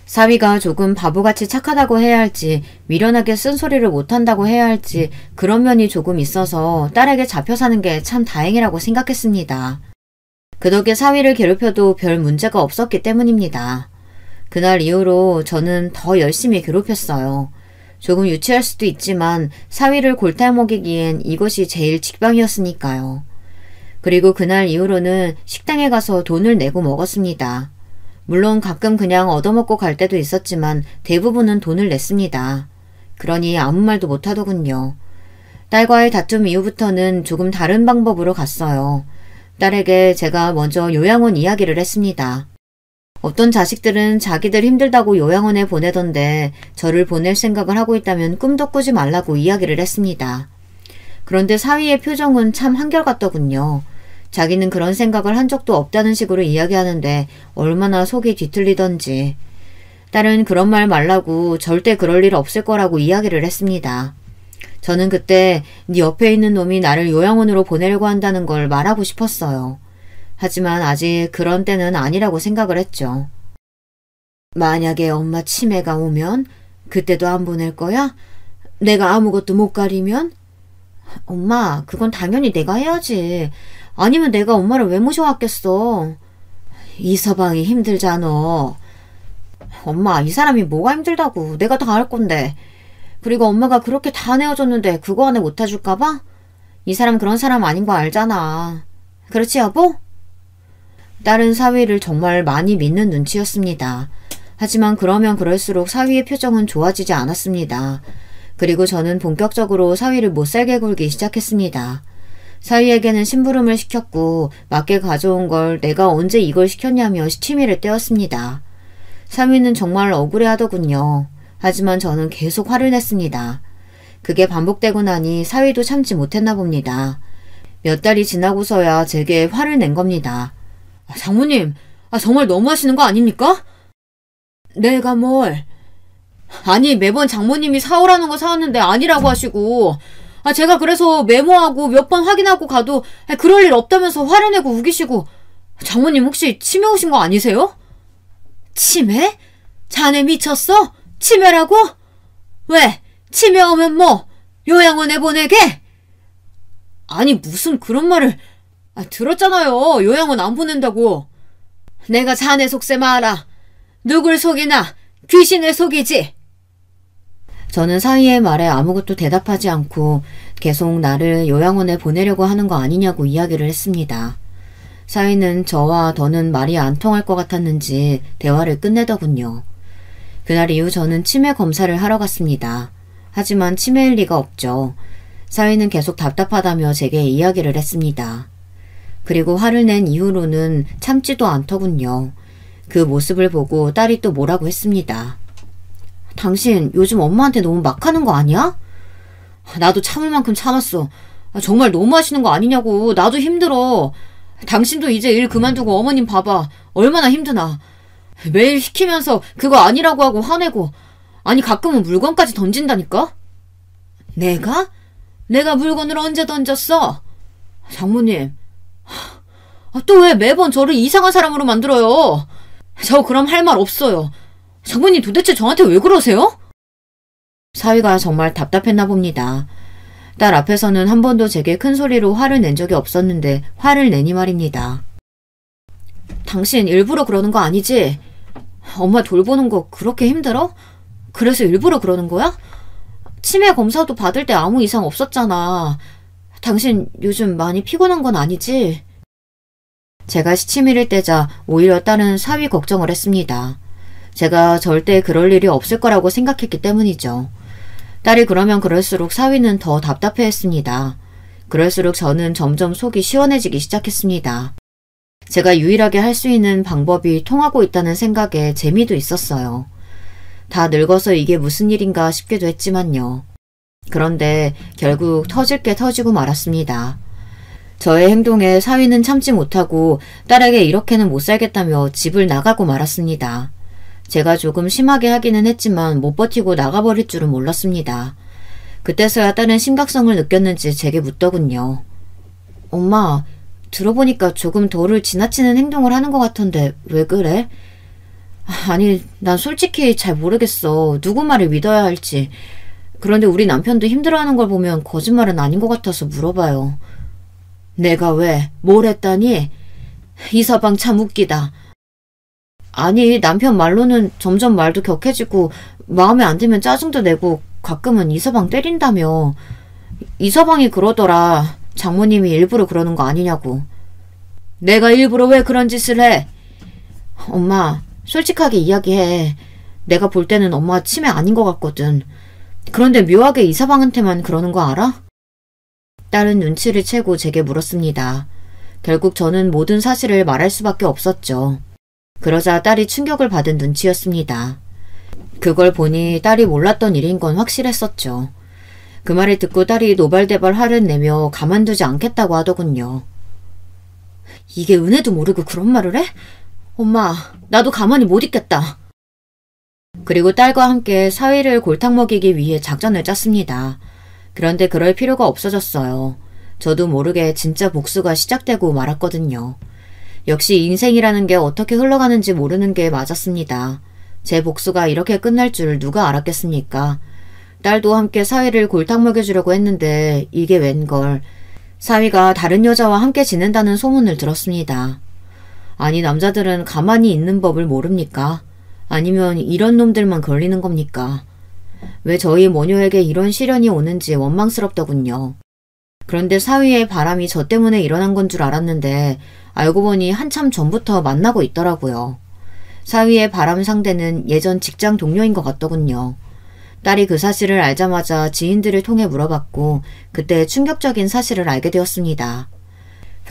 사위가 조금 바보같이 착하다고 해야 할지 미련하게 쓴소리를 못한다고 해야 할지 그런 면이 조금 있어서 딸에게 잡혀 사는 게 참 다행이라고 생각했습니다. 그 덕에 사위를 괴롭혀도 별 문제가 없었기 때문입니다. 그날 이후로 저는 더 열심히 괴롭혔어요. 조금 유치할 수도 있지만 사위를 골탕 먹이기엔 이것이 제일 직방이었으니까요. 그리고 그날 이후로는 식당에 가서 돈을 내고 먹었습니다. 물론 가끔 그냥 얻어먹고 갈 때도 있었지만 대부분은 돈을 냈습니다. 그러니 아무 말도 못하더군요. 딸과의 다툼 이후부터는 조금 다른 방법으로 갔어요. 딸에게 제가 먼저 요양원 이야기를 했습니다. 어떤 자식들은 자기들 힘들다고 요양원에 보내던데 저를 보낼 생각을 하고 있다면 꿈도 꾸지 말라고 이야기를 했습니다. 그런데 사위의 표정은 참 한결같더군요. 자기는 그런 생각을 한 적도 없다는 식으로 이야기하는데 얼마나 속이 뒤틀리던지. 딸은 그런 말 말라고 절대 그럴 일 없을 거라고 이야기를 했습니다. 저는 그때 네 옆에 있는 놈이 나를 요양원으로 보내려고 한다는 걸 말하고 싶었어요. 하지만 아직 그런 때는 아니라고 생각을 했죠. 만약에 엄마 치매가 오면 그때도 안 보낼 거야? 내가 아무것도 못 가리면? 엄마, 그건 당연히 내가 해야지. 아니면 내가 엄마를 왜 모셔왔겠어. 이서방이 힘들잖아. 엄마, 이 사람이 뭐가 힘들다고. 내가 다 할 건데. 그리고 엄마가 그렇게 다 내어줬는데 그거 안에 못 해줄까 봐? 이 사람 그런 사람 아닌 거 알잖아. 그렇지 여보? 딸은 사위를 정말 많이 믿는 눈치였습니다. 하지만 그러면 그럴수록 사위의 표정은 좋아지지 않았습니다. 그리고 저는 본격적으로 사위를 못살게 굴기 시작했습니다. 사위에게는 심부름을 시켰고 맞게 가져온 걸 내가 언제 이걸 시켰냐며 시치미를 떼었습니다. 사위는 정말 억울해하더군요. 하지만 저는 계속 화를 냈습니다. 그게 반복되고 나니 사위도 참지 못했나 봅니다. 몇 달이 지나고서야 제게 화를 낸 겁니다. 장모님, 정말 너무하시는 거 아닙니까? 내가 뭘? 아니, 매번 장모님이 사오라는 거 사왔는데 아니라고 하시고, 제가 그래서 메모하고 몇 번 확인하고 가도 그럴 일 없다면서 화를 내고 우기시고, 장모님 혹시 치매 오신 거 아니세요? 치매? 자네 미쳤어? 치매라고? 왜? 치매 오면 뭐? 요양원에 보내게? 아니, 무슨 그런 말을. 들었잖아요. 요양원 안 보낸다고. 내가 자네 속셈 알아. 누굴 속이나 귀신을 속이지. 저는 사위의 말에 아무것도 대답하지 않고 계속 나를 요양원에 보내려고 하는 거 아니냐고 이야기를 했습니다. 사위는 저와 더는 말이 안 통할 것 같았는지 대화를 끝내더군요. 그날 이후 저는 치매 검사를 하러 갔습니다. 하지만 치매일 리가 없죠. 사위는 계속 답답하다며 제게 이야기를 했습니다. 그리고 화를 낸 이후로는 참지도 않더군요. 그 모습을 보고 딸이 또 뭐라고 했습니다. 당신 요즘 엄마한테 너무 막 하는 거 아니야? 나도 참을 만큼 참았어. 정말 너무 하시는 거 아니냐고. 나도 힘들어. 당신도 이제 일 그만두고 어머님 봐봐. 얼마나 힘드나. 매일 시키면서 그거 아니라고 하고 화내고. 아니 가끔은 물건까지 던진다니까? 내가? 내가 물건을 언제 던졌어? 장모님. 또 왜 매번 저를 이상한 사람으로 만들어요? 저 그럼 할 말 없어요. 장모님 도대체 저한테 왜 그러세요? 사위가 정말 답답했나 봅니다. 딸 앞에서는 한 번도 제게 큰 소리로 화를 낸 적이 없었는데 화를 내니 말입니다. 당신 일부러 그러는 거 아니지? 엄마 돌보는 거 그렇게 힘들어? 그래서 일부러 그러는 거야? 치매 검사도 받을 때 아무 이상 없었잖아. 당신 요즘 많이 피곤한 건 아니지? 제가 시치미를 떼자 오히려 딸은 사위 걱정을 했습니다. 제가 절대 그럴 일이 없을 거라고 생각했기 때문이죠. 딸이 그러면 그럴수록 사위는 더 답답해했습니다. 그럴수록 저는 점점 속이 시원해지기 시작했습니다. 제가 유일하게 할 수 있는 방법이 통하고 있다는 생각에 재미도 있었어요. 다 늙어서 이게 무슨 일인가 싶기도 했지만요. 그런데 결국 터질 게 터지고 말았습니다. 저의 행동에 사위는 참지 못하고 딸에게 이렇게는 못 살겠다며 집을 나가고 말았습니다. 제가 조금 심하게 하기는 했지만 못 버티고 나가버릴 줄은 몰랐습니다. 그때서야 딸은 심각성을 느꼈는지 제게 묻더군요. 엄마, 들어보니까 조금 도를 지나치는 행동을 하는 것 같던데 왜 그래? 아니, 난 솔직히 잘 모르겠어. 누구 말을 믿어야 할지. 그런데 우리 남편도 힘들어하는 걸 보면 거짓말은 아닌 것 같아서 물어봐요. 내가 왜? 뭘 했다니? 이서방 참 웃기다. 아니, 남편 말로는 점점 말도 격해지고 마음에 안 들면 짜증도 내고 가끔은 이서방 때린다며. 이서방이 그러더라. 장모님이 일부러 그러는 거 아니냐고. 내가 일부러 왜 그런 짓을 해? 엄마, 솔직하게 이야기해. 내가 볼 때는 엄마 치매 아닌 것 같거든. 그런데 묘하게 이서방한테만 그러는 거 알아? 딸은 눈치를 채고 제게 물었습니다. 결국 저는 모든 사실을 말할 수밖에 없었죠. 그러자 딸이 충격을 받은 눈치였습니다. 그걸 보니 딸이 몰랐던 일인 건 확실했었죠. 그 말을 듣고 딸이 노발대발 화를 내며 가만두지 않겠다고 하더군요. 이게 은혜도 모르고 그런 말을 해? 엄마, 나도 가만히 못 있겠다. 그리고 딸과 함께 사위를 골탕 먹이기 위해 작전을 짰습니다. 그런데 그럴 필요가 없어졌어요. 저도 모르게 진짜 복수가 시작되고 말았거든요. 역시 인생이라는 게 어떻게 흘러가는지 모르는 게 맞았습니다. 제 복수가 이렇게 끝날 줄 누가 알았겠습니까? 딸도 함께 사위를 골탕 먹여주려고 했는데 이게 웬걸. 사위가 다른 여자와 함께 지낸다는 소문을 들었습니다. 아니 남자들은 가만히 있는 법을 모릅니까? 아니면 이런 놈들만 걸리는 겁니까? 왜 저희 모녀에게 이런 시련이 오는지 원망스럽더군요. 그런데 사위의 바람이 저 때문에 일어난 건 줄 알았는데 알고 보니 한참 전부터 만나고 있더라고요. 사위의 바람 상대는 예전 직장 동료인 것 같더군요. 딸이 그 사실을 알자마자 지인들을 통해 물어봤고 그때 충격적인 사실을 알게 되었습니다.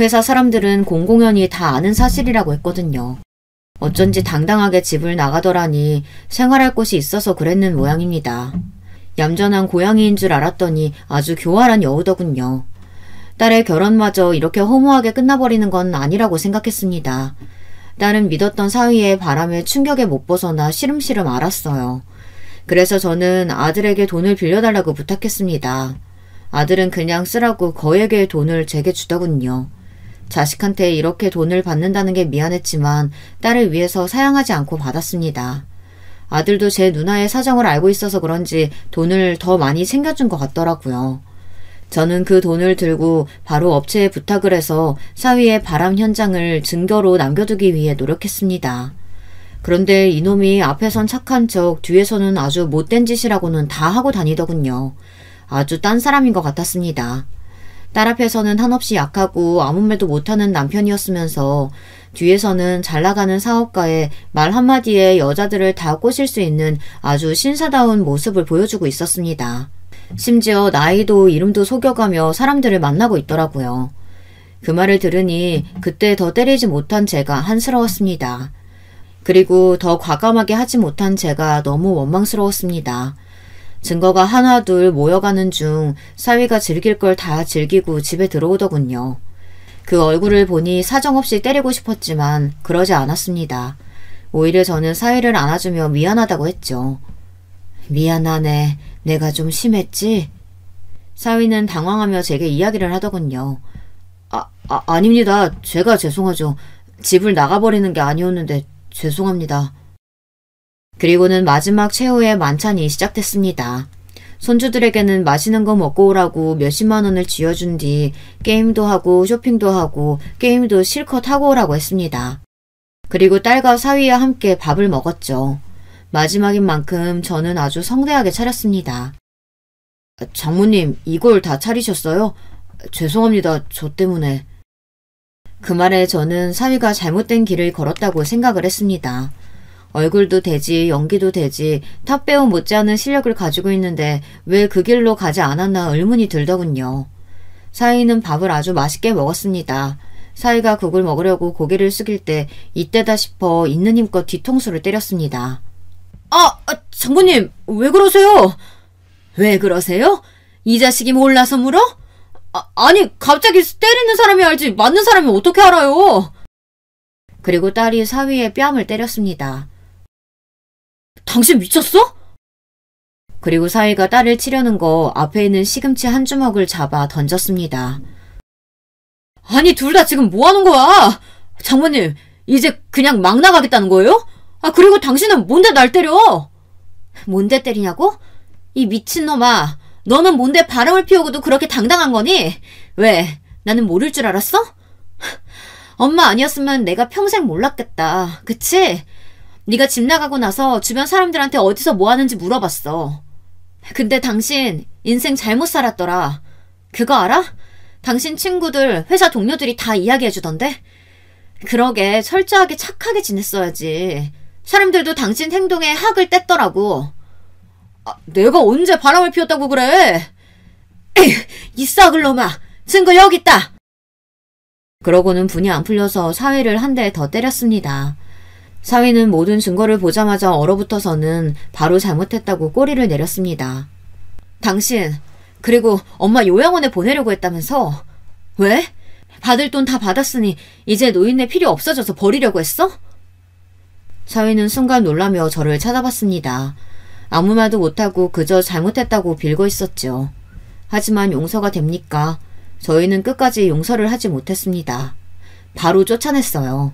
회사 사람들은 공공연히 다 아는 사실이라고 했거든요. 어쩐지 당당하게 집을 나가더라니 생활할 곳이 있어서 그랬는 모양입니다. 얌전한 고양이인 줄 알았더니 아주 교활한 여우더군요. 딸의 결혼마저 이렇게 허무하게 끝나버리는 건 아니라고 생각했습니다. 딸은 믿었던 사위의 바람에 충격에 못 벗어나 시름시름 앓았어요. 그래서 저는 아들에게 돈을 빌려달라고 부탁했습니다. 아들은 그냥 쓰라고 거액의 돈을 제게 주더군요. 자식한테 이렇게 돈을 받는다는 게 미안했지만 딸을 위해서 사양하지 않고 받았습니다. 아들도 제 누나의 사정을 알고 있어서 그런지 돈을 더 많이 챙겨준 것 같더라고요. 저는 그 돈을 들고 바로 업체에 부탁을 해서 사위의 바람 현장을 증거로 남겨두기 위해 노력했습니다. 그런데 이놈이 앞에선 착한 척 뒤에서는 아주 못된 짓이라고는 다 하고 다니더군요. 아주 딴 사람인 것 같았습니다. 딸 앞에서는 한없이 약하고 아무 말도 못하는 남편이었으면서 뒤에서는 잘나가는 사업가에 말 한마디에 여자들을 다 꼬실 수 있는 아주 신사다운 모습을 보여주고 있었습니다. 심지어 나이도 이름도 속여가며 사람들을 만나고 있더라고요. 그 말을 들으니 그때 더 때리지 못한 제가 한스러웠습니다. 그리고 더 과감하게 하지 못한 제가 너무 원망스러웠습니다. 증거가 하나둘 모여가는 중 사위가 즐길 걸 다 즐기고 집에 들어오더군요. 그 얼굴을 보니 사정없이 때리고 싶었지만 그러지 않았습니다. 오히려 저는 사위를 안아주며 미안하다고 했죠. 미안하네. 내가 좀 심했지? 사위는 당황하며 제게 이야기를 하더군요. 아닙니다. 제가 죄송하죠. 집을 나가버리는 게 아니었는데 죄송합니다. 그리고는 마지막 최후의 만찬이 시작됐습니다. 손주들에게는 맛있는 거 먹고 오라고 몇십만 원을 쥐어준 뒤 게임도 하고 쇼핑도 하고 게임도 실컷 하고 오라고 했습니다. 그리고 딸과 사위와 함께 밥을 먹었죠. 마지막인 만큼 저는 아주 성대하게 차렸습니다. 장모님, 이걸 다 차리셨어요? 죄송합니다. 저 때문에. 그 말에 저는 사위가 잘못된 길을 걸었다고 생각을 했습니다. 얼굴도 되지 연기도 되지 탑배우 못지않은 실력을 가지고 있는데 왜 그 길로 가지 않았나 의문이 들더군요. 사위는 밥을 아주 맛있게 먹었습니다. 사위가 국을 먹으려고 고개를 숙일 때 이때다 싶어 있는 힘껏 뒤통수를 때렸습니다. 장모님 왜 그러세요? 왜 그러세요? 이 자식이 몰라서 물어? 아니 갑자기 때리는 사람이 알지 맞는 사람이 어떻게 알아요? 그리고 딸이 사위의 뺨을 때렸습니다. 당신 미쳤어? 그리고 사위가 딸을 치려는 거 앞에 있는 시금치 한 주먹을 잡아 던졌습니다. 아니 둘 다 지금 뭐 하는 거야? 장모님 이제 그냥 막 나가겠다는 거예요? 그리고 당신은 뭔데 날 때려? 뭔데 때리냐고? 이 미친놈아 너는 뭔데 바람을 피우고도 그렇게 당당한 거니? 왜? 나는 모를 줄 알았어? 엄마 아니었으면 내가 평생 몰랐겠다. 그치? 네가 집 나가고 나서 주변 사람들한테 어디서 뭐 하는지 물어봤어. 근데 당신 인생 잘못 살았더라. 그거 알아? 당신 친구들, 회사 동료들이 다 이야기해주던데? 그러게 철저하게 착하게 지냈어야지. 사람들도 당신 행동에 학을 뗐더라고. 내가 언제 바람을 피웠다고 그래? 이 썩을 놈아! 증거 여기 있다! 그러고는 분이 안 풀려서 사위를 한 대 더 때렸습니다. 사위는 모든 증거를 보자마자 얼어붙어서는 바로 잘못했다고 꼬리를 내렸습니다. 당신, 그리고 엄마 요양원에 보내려고 했다면서? 왜? 받을 돈 다 받았으니 이제 노인네 필요 없어져서 버리려고 했어? 사위는 순간 놀라며 저를 쳐다봤습니다. 아무 말도 못하고 그저 잘못했다고 빌고 있었죠. 하지만 용서가 됩니까? 저희는 끝까지 용서를 하지 못했습니다. 바로 쫓아냈어요.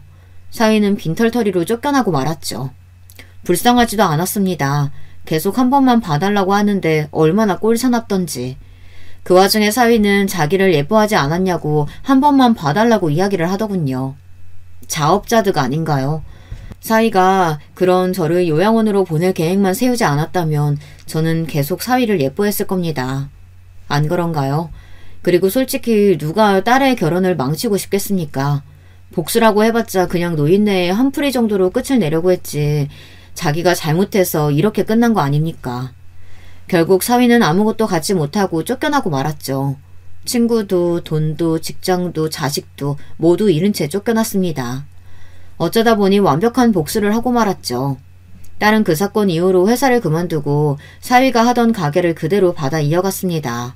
사위는 빈털터리로 쫓겨나고 말았죠. 불쌍하지도 않았습니다. 계속 한 번만 봐달라고 하는데 얼마나 꼴사납던지. 그 와중에 사위는 자기를 예뻐하지 않았냐고 한 번만 봐달라고 이야기를 하더군요. 자업자득 아닌가요? 사위가 그런 저를 요양원으로 보낼 계획만 세우지 않았다면 저는 계속 사위를 예뻐했을 겁니다. 안 그런가요? 그리고 솔직히 누가 딸의 결혼을 망치고 싶겠습니까? 복수라고 해봤자 그냥 노인네의 한풀이 정도로 끝을 내려고 했지 자기가 잘못해서 이렇게 끝난 거 아닙니까? 결국 사위는 아무것도 갖지 못하고 쫓겨나고 말았죠. 친구도 돈도 직장도 자식도 모두 잃은 채 쫓겨났습니다. 어쩌다 보니 완벽한 복수를 하고 말았죠. 딸은 그 사건 이후로 회사를 그만두고 사위가 하던 가게를 그대로 받아 이어갔습니다.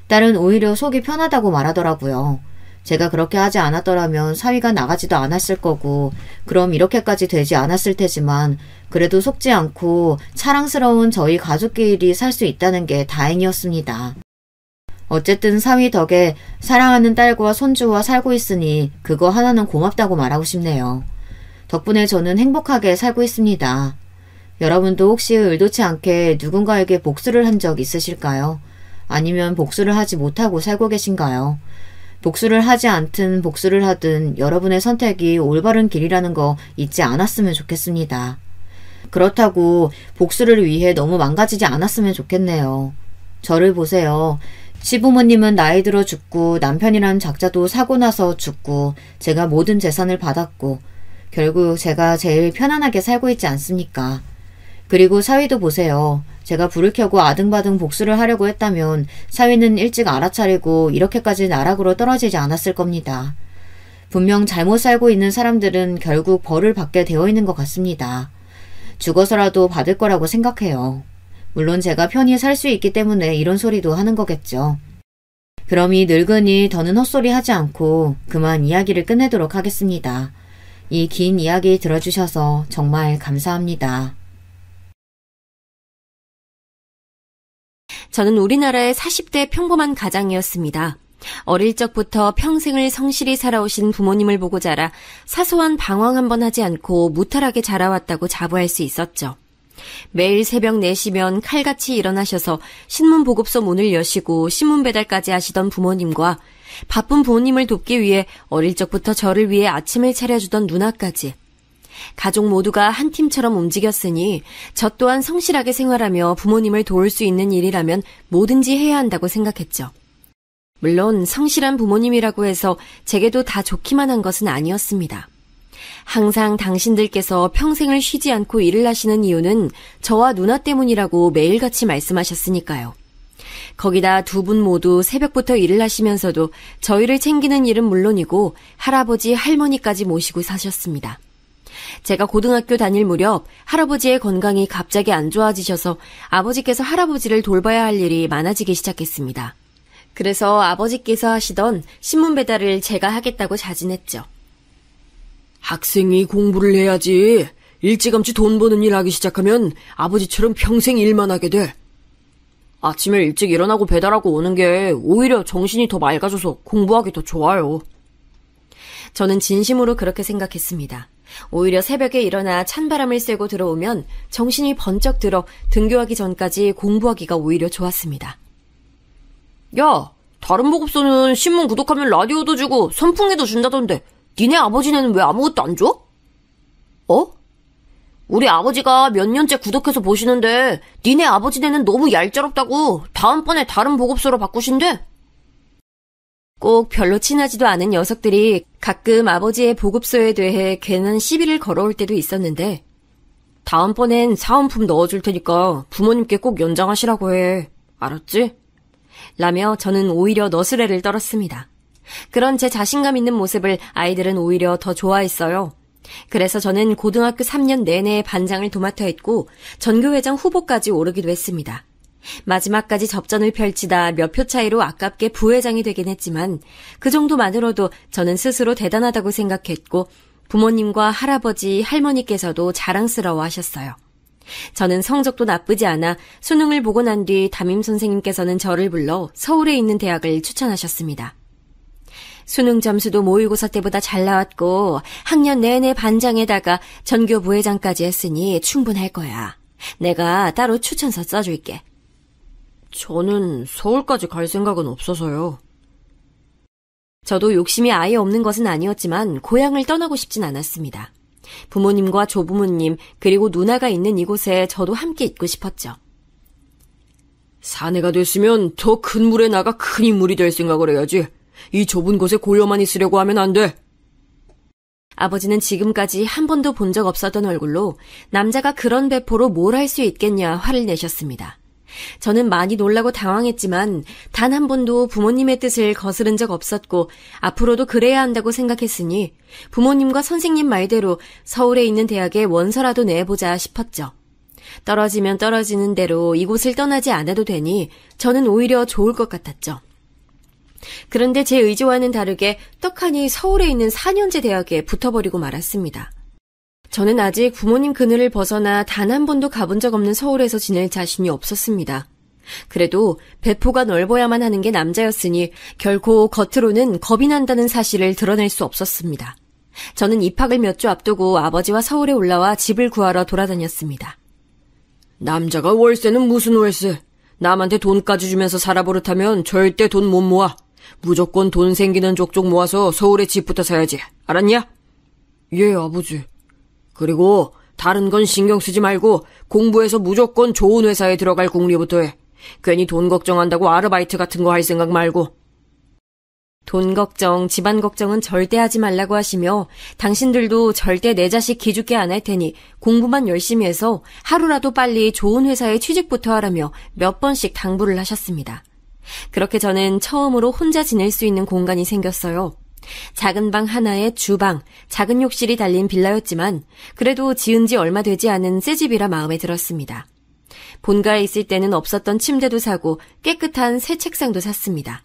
딸은 오히려 속이 편하다고 말하더라고요. 제가 그렇게 하지 않았더라면 사위가 나가지도 않았을 거고 그럼 이렇게까지 되지 않았을 테지만 그래도 속지 않고 사랑스러운 저희 가족끼리 살 수 있다는 게 다행이었습니다. 어쨌든 사위 덕에 사랑하는 딸과 손주와 살고 있으니 그거 하나는 고맙다고 말하고 싶네요. 덕분에 저는 행복하게 살고 있습니다. 여러분도 혹시 의도치 않게 누군가에게 복수를 한 적 있으실까요? 아니면 복수를 하지 못하고 살고 계신가요? 복수를 하지 않든 복수를 하든 여러분의 선택이 올바른 길이라는 거 잊지 않았으면 좋겠습니다. 그렇다고 복수를 위해 너무 망가지지 않았으면 좋겠네요. 저를 보세요. 시부모님은 나이 들어 죽고 남편이란 작자도 사고 나서 죽고 제가 모든 재산을 받았고 결국 제가 제일 편안하게 살고 있지 않습니까? 그리고 사위도 보세요. 제가 불을 켜고 아등바등 복수를 하려고 했다면 사위는 일찍 알아차리고 이렇게까지 나락으로 떨어지지 않았을 겁니다. 분명 잘못 살고 있는 사람들은 결국 벌을 받게 되어 있는 것 같습니다. 죽어서라도 받을 거라고 생각해요. 물론 제가 편히 살 수 있기 때문에 이런 소리도 하는 거겠죠. 그럼 이 늙은이 더는 헛소리 하지 않고 그만 이야기를 끝내도록 하겠습니다. 이 긴 이야기 들어주셔서 정말 감사합니다. 저는 우리나라의 40대 평범한 가장이었습니다. 어릴 적부터 평생을 성실히 살아오신 부모님을 보고 자라 사소한 방황 한 번 하지 않고 무탈하게 자라왔다고 자부할 수 있었죠. 매일 새벽 4시면 칼같이 일어나셔서 신문 보급소 문을 여시고 신문 배달까지 하시던 부모님과 바쁜 부모님을 돕기 위해 어릴 적부터 저를 위해 아침을 차려주던 누나까지 가족 모두가 한 팀처럼 움직였으니 저 또한 성실하게 생활하며 부모님을 도울 수 있는 일이라면 뭐든지 해야 한다고 생각했죠. 물론 성실한 부모님이라고 해서 제게도 다 좋기만 한 것은 아니었습니다. 항상 당신들께서 평생을 쉬지 않고 일을 하시는 이유는 저와 누나 때문이라고 매일같이 말씀하셨으니까요. 거기다 두 분 모두 새벽부터 일을 하시면서도 저희를 챙기는 일은 물론이고 할아버지, 할머니까지 모시고 사셨습니다. 제가 고등학교 다닐 무렵 할아버지의 건강이 갑자기 안 좋아지셔서 아버지께서 할아버지를 돌봐야 할 일이 많아지기 시작했습니다. 그래서 아버지께서 하시던 신문 배달을 제가 하겠다고 자진했죠. 학생이 공부를 해야지. 일찌감치 돈 버는 일 하기 시작하면 아버지처럼 평생 일만 하게 돼. 아침에 일찍 일어나고 배달하고 오는 게 오히려 정신이 더 맑아져서 공부하기 더 좋아요. 저는 진심으로 그렇게 생각했습니다. 오히려 새벽에 일어나 찬바람을 쐬고 들어오면 정신이 번쩍 들어 등교하기 전까지 공부하기가 오히려 좋았습니다. 야, 다른 보급소는 신문 구독하면 라디오도 주고 선풍기도 준다던데 니네 아버지네는 왜 아무것도 안 줘? 어? 우리 아버지가 몇 년째 구독해서 보시는데 니네 아버지네는 너무 얄짤없다고 다음번에 다른 보급소로 바꾸신대. 꼭 별로 친하지도 않은 녀석들이 가끔 아버지의 보급소에 대해 괜한 시비를 걸어올 때도 있었는데 다음번엔 사은품 넣어줄 테니까 부모님께 꼭 연장하시라고 해. 알았지? 라며 저는 오히려 너스레를 떨었습니다. 그런 제 자신감 있는 모습을 아이들은 오히려 더 좋아했어요. 그래서 저는 고등학교 3년 내내 반장을 도맡아 했고 전교회장 후보까지 오르기도 했습니다. 마지막까지 접전을 펼치다 몇 표 차이로 아깝게 부회장이 되긴 했지만 그 정도만으로도 저는 스스로 대단하다고 생각했고 부모님과 할아버지, 할머니께서도 자랑스러워 하셨어요. 저는 성적도 나쁘지 않아 수능을 보고 난 뒤 담임 선생님께서는 저를 불러 서울에 있는 대학을 추천하셨습니다. 수능 점수도 모의고사 때보다 잘 나왔고 학년 내내 반장에다가 전교 부회장까지 했으니 충분할 거야. 내가 따로 추천서 써줄게. 저는 서울까지 갈 생각은 없어서요. 저도 욕심이 아예 없는 것은 아니었지만 고향을 떠나고 싶진 않았습니다. 부모님과 조부모님 그리고 누나가 있는 이곳에 저도 함께 있고 싶었죠. 사내가 됐으면 더 큰 물에 나가 큰 인물이 될 생각을 해야지. 이 좁은 곳에 고여만 있으려고 하면 안 돼. 아버지는 지금까지 한 번도 본 적 없었던 얼굴로 남자가 그런 배포로 뭘 할 수 있겠냐 화를 내셨습니다. 저는 많이 놀라고 당황했지만 단 한 번도 부모님의 뜻을 거스른 적 없었고 앞으로도 그래야 한다고 생각했으니 부모님과 선생님 말대로 서울에 있는 대학에 원서라도 내보자 싶었죠. 떨어지면 떨어지는 대로 이곳을 떠나지 않아도 되니 저는 오히려 좋을 것 같았죠. 그런데 제 의지와는 다르게 떡하니 서울에 있는 4년제 대학에 붙어버리고 말았습니다. 저는 아직 부모님 그늘을 벗어나 단 한 번도 가본 적 없는 서울에서 지낼 자신이 없었습니다. 그래도 배포가 넓어야만 하는 게 남자였으니 결코 겉으로는 겁이 난다는 사실을 드러낼 수 없었습니다. 저는 입학을 몇 주 앞두고 아버지와 서울에 올라와 집을 구하러 돌아다녔습니다. 남자가 월세는 무슨 월세? 남한테 돈까지 주면서 살아버릇하면 절대 돈 못 모아. 무조건 돈 생기는 족족 모아서 서울에 집부터 사야지. 알았냐? 예, 아버지. 그리고 다른 건 신경 쓰지 말고 공부해서 무조건 좋은 회사에 들어갈 궁리부터 해. 괜히 돈 걱정한다고 아르바이트 같은 거 할 생각 말고. 돈 걱정, 집안 걱정은 절대 하지 말라고 하시며 당신들도 절대 내 자식 기죽게 안 할 테니 공부만 열심히 해서 하루라도 빨리 좋은 회사에 취직부터 하라며 몇 번씩 당부를 하셨습니다. 그렇게 저는 처음으로 혼자 지낼 수 있는 공간이 생겼어요. 작은 방 하나에 주방, 작은 욕실이 달린 빌라였지만 그래도 지은 지 얼마 되지 않은 새 집이라 마음에 들었습니다. 본가에 있을 때는 없었던 침대도 사고 깨끗한 새 책상도 샀습니다.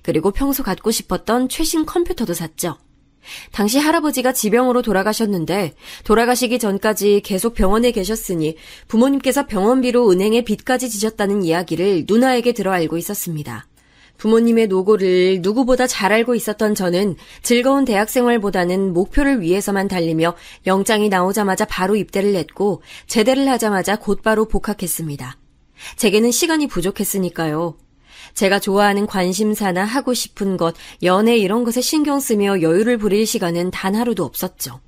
그리고 평소 갖고 싶었던 최신 컴퓨터도 샀죠. 당시 할아버지가 지병으로 돌아가셨는데 돌아가시기 전까지 계속 병원에 계셨으니 부모님께서 병원비로 은행에 빚까지 지셨다는 이야기를 누나에게 들어 알고 있었습니다. 부모님의 노고를 누구보다 잘 알고 있었던 저는 즐거운 대학생활보다는 목표를 위해서만 달리며 영장이 나오자마자 바로 입대를 냈고 제대를 하자마자 곧바로 복학했습니다. 제게는 시간이 부족했으니까요. 제가 좋아하는 관심사나 하고 싶은 것, 연애 이런 것에 신경 쓰며 여유를 부릴 시간은 단 하루도 없었죠.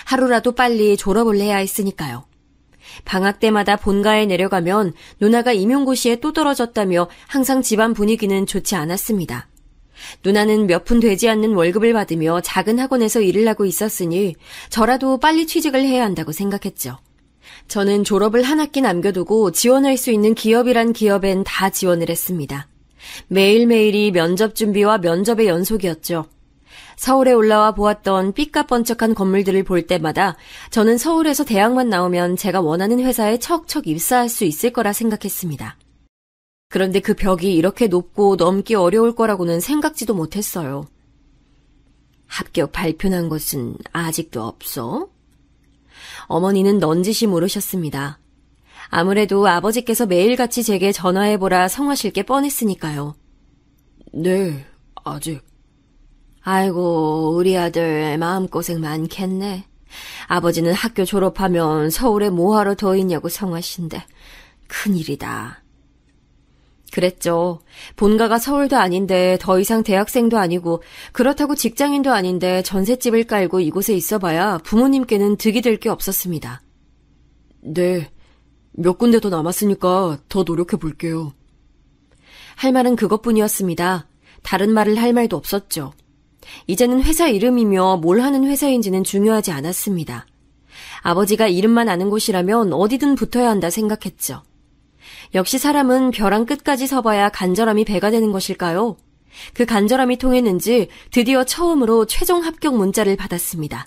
하루라도 빨리 졸업을 해야 했으니까요. 방학 때마다 본가에 내려가면 누나가 임용고시에 또 떨어졌다며 항상 집안 분위기는 좋지 않았습니다. 누나는 몇 푼 되지 않는 월급을 받으며 작은 학원에서 일을 하고 있었으니 저라도 빨리 취직을 해야 한다고 생각했죠. 저는 졸업을 한 학기 남겨두고 지원할 수 있는 기업이란 기업엔 다 지원을 했습니다. 매일매일이 면접 준비와 면접의 연속이었죠. 서울에 올라와 보았던 삐까뻔쩍한 건물들을 볼 때마다 저는 서울에서 대학만 나오면 제가 원하는 회사에 척척 입사할 수 있을 거라 생각했습니다. 그런데 그 벽이 이렇게 높고 넘기 어려울 거라고는 생각지도 못했어요. 합격 발표난 것은 아직도 없어? 어머니는 넌지시 물으셨습니다. 아무래도 아버지께서 매일같이 제게 전화해보라 성하실 게 뻔했으니까요. 네, 아직. 아이고, 우리 아들 마음고생 많겠네. 아버지는 학교 졸업하면 서울에 뭐하러 더 있냐고 성하신대. 큰일이다. 그랬죠. 본가가 서울도 아닌데 더 이상 대학생도 아니고 그렇다고 직장인도 아닌데 전셋집을 깔고 이곳에 있어봐야 부모님께는 득이 될 게 없었습니다. 네, 몇 군데 더 남았으니까 더 노력해 볼게요. 할 말은 그것뿐이었습니다. 다른 말을 할 말도 없었죠. 이제는 회사 이름이며 뭘 하는 회사인지는 중요하지 않았습니다. 아버지가 이름만 아는 곳이라면 어디든 붙어야 한다 생각했죠. 역시 사람은 벼랑 끝까지 서봐야 간절함이 배가 되는 것일까요? 그 간절함이 통했는지 드디어 처음으로 최종 합격 문자를 받았습니다.